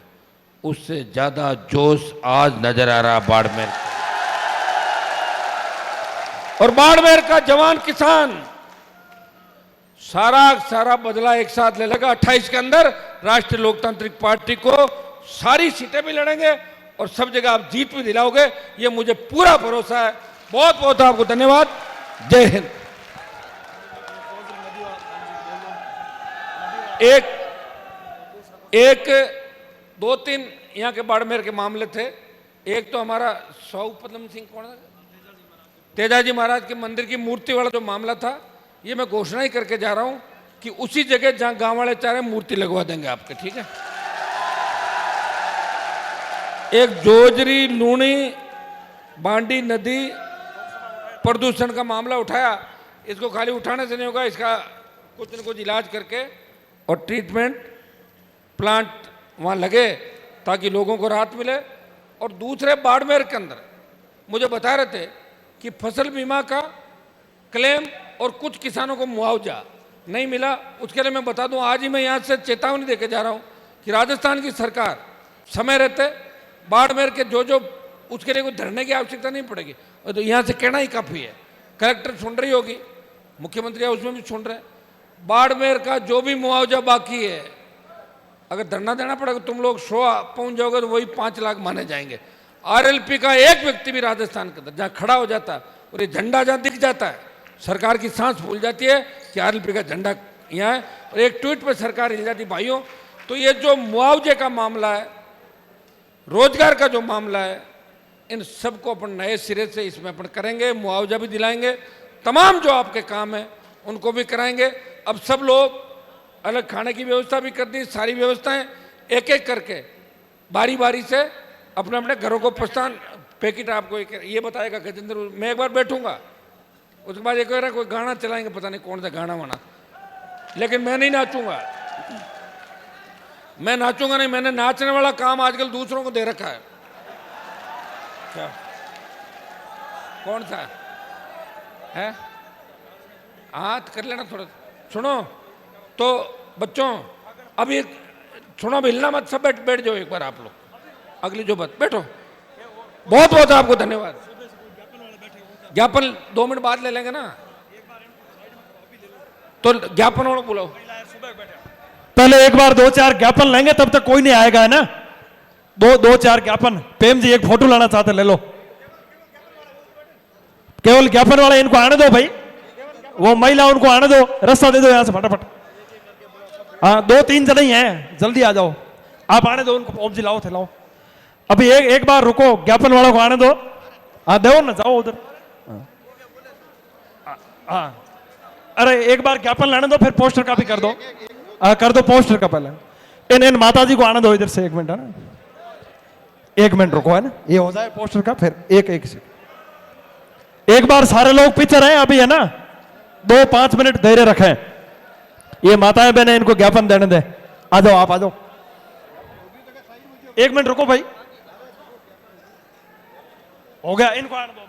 उससे ज्यादा जोश आज नजर आ रहा बाड़मेर। और बाड़मेर का जवान किसान सारा बदला एक साथ ले लेगा। 28 के अंदर राष्ट्रीय लोकतांत्रिक पार्टी को सारी सीटें भी लड़ेंगे और सब जगह आप जीत भी दिलाओगे, ये मुझे पूरा भरोसा है। बहुत बहुत आपको धन्यवाद। जय हिंद। एक 2-3 यहाँ के बाड़मेर के मामले थे। एक तो हमारा सौपदम सिंह कौन है, तेजाजी महाराज के मंदिर की मूर्ति वाला जो मामला था, ये मैं घोषणा ही करके जा रहा हूं कि उसी जगह जहां गांव वाले चाह रहे हैं मूर्ति लगवा देंगे आपके, ठीक है। एक जोजरी लूणी बांडी नदी प्रदूषण का मामला उठाया, इसको खाली उठाने से नहीं होगा, इसका कुछ न कुछ इलाज करके और ट्रीटमेंट प्लांट वहाँ लगे ताकि लोगों को राहत मिले। और दूसरे बाड़मेर के अंदर मुझे बता रहे थे कि फसल बीमा का क्लेम और कुछ किसानों को मुआवजा नहीं मिला। उसके लिए मैं बता दूं, आज ही मैं यहाँ से चेतावनी देके जा रहा हूँ कि राजस्थान की सरकार समय रहते बाड़मेर के जो उसके लिए कोई धरने की आवश्यकता नहीं पड़ेगी, तो यहाँ से कहना ही काफ़ी है। कलेक्टर सुन रही होगी, मुख्यमंत्री उसमें भी सुन रहे हैं। बाड़मेर का जो भी मुआवजा बाकी है, अगर धरना देना पड़ेगा, तुम लोग 100 पहुंच जाओगे तो वही 5 लाख माने जाएंगे। आरएलपी का एक व्यक्ति भी राजस्थान के अंदर जहाँ खड़ा हो जाता है और ये झंडा जहाँ दिख जाता है, सरकार की सांस फूल जाती है कि आरएलपी का झंडा यहाँ है। और एक ट्वीट पे सरकार हिल जाती। भाइयों, तो ये जो मुआवजे का मामला है, रोजगार का जो मामला है, इन सबको अपन नए सिरे से इसमें अपन करेंगे, मुआवजा भी दिलाएंगे, तमाम जो आपके काम है उनको भी कराएंगे। अब सब लोग अलग खाने की व्यवस्था भी कर दी, सारी व्यवस्थाएं एक एक करके बारी बारी से अपने अपने घरों को प्रस्थान। पैकेट आपको ये बताएगा गजेंद्र, मैं एक बार बैठूंगा, उसके बाद एक बार कोई गाना चलाएंगे, पता नहीं कौन सा गाना वाना, लेकिन मैं नहीं नाचूंगा। मैं नाचूंगा नहीं, मैंने नाचने वाला काम आजकल दूसरों को दे रखा है। क्या कौन सा है? हाथ कर लेना थोड़ा। सुनो तो बच्चों, अभी सुनो, अब हिलना मत, सब बैठ जाओ एक बार आप लोग। अगली जो बात, बैठो। बहुत बहुत आपको धन्यवाद। ज्ञापन 2 मिनट बाद ले लेंगे ना, तो ज्ञापन वालों बुलाओ। पहले एक बार 2-4 ज्ञापन लेंगे, तब तक कोई नहीं आएगा, है ना। 2-4 ज्ञापन। प्रेम जी एक फोटो लाना चाहते, ले लो। केवल ज्ञापन वाले इनको आने दो भाई, वो महिला उनको आने दो, रास्ता दे दो यहां से फटाफट। हाँ, 2-3 जने ही हैं, जल्दी आ जाओ। आप आने दो उनको, ओम जी लाओ थे, लाओ। अभी एक बार रुको, ज्ञापन वालों को आने दो। हाँ दो ना, जाओ उधर। हाँ, अरे एक बार ज्ञापन लाने दो, फिर पोस्टर का भी कर दो। कर दो पोस्टर का पहले। इन माता जी को आने दो इधर से, 1 मिनट, है ना। 1 मिनट रुको, है ना, ये हो जाए पोस्टर का, फिर एक से एक बार सारे लोग पीछे रहे अभी, है ना। 2-5 मिनट धैर्य रखें। ये माताएं बहनें इनको ज्ञापन देने दें। आ जाओ, आप आ जाओ। 1 मिनट रुको भाई, हो गया, इनको आने दो।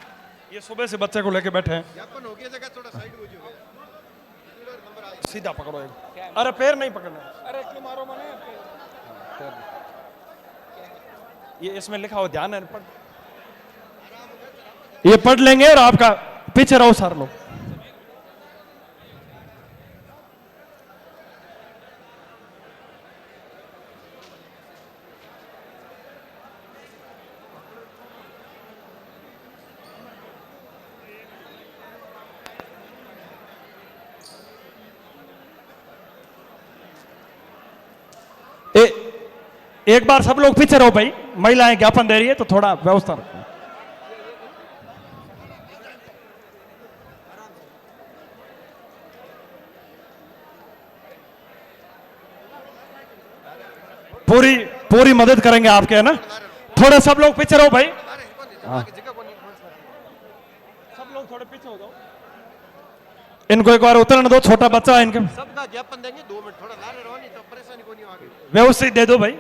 ये सुबह से बच्चे को लेके बैठे हैं। ज्ञापन हो गया, जगह थोड़ा साइड हो जाओ। सीधा पकड़ो एक। अरे पैर नहीं पकड़ना, अरे क्यों मारो मने? ये इसमें लिखा हो ध्यान है, ये पढ़ लेंगे और आपका पीछे रहो सारे लोग। एक बार सब लोग पीछे रहो भाई, महिलाएं ज्ञापन दे रही है तो थोड़ा व्यवस्था रखो। पूरी पूरी मदद करेंगे आपके, है ना। थोड़ा सब लोग पीछे रहो भाई, सब लोग थोड़े पीछे हो जाओ। इनको एक बार उतरने दो, छोटा बच्चा है इनके। सबका ज्ञापन देंगे, 2 मिनट थोड़ा लारे रहो, नहीं तो परेशानी को नहीं आगे। व्यवस्थित दे दो भाई।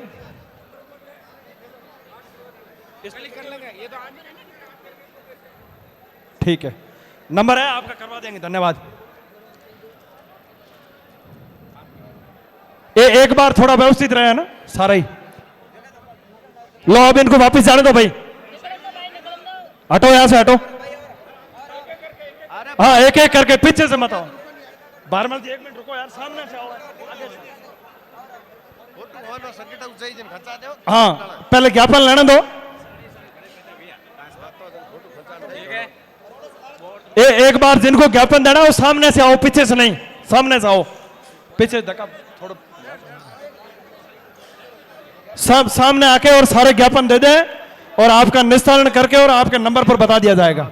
ठीक है, नंबर है आपका, करवा देंगे, धन्यवाद। एक बार थोड़ा व्यवस्थित रहे, है ना सारा ही। लो अब इनको वापस जाने दो भाई, हटो यहां से, हटो। हाँ, एक एक करके, पीछे से मत आओ। बारमल जी 1 मिनट रुको यार, सामने से आओ, आगे से। हाँ, पहले ज्ञापन लेने दो। एक बार जिनको ज्ञापन देना हो सामने से आओ, पीछे से नहीं, सामने से आओ। पीछे धक्का थोड़ा, सब सामने आके और सारे ज्ञापन दे दें और आपका निस्तारण करके और आपके नंबर पर बता दिया जाएगा।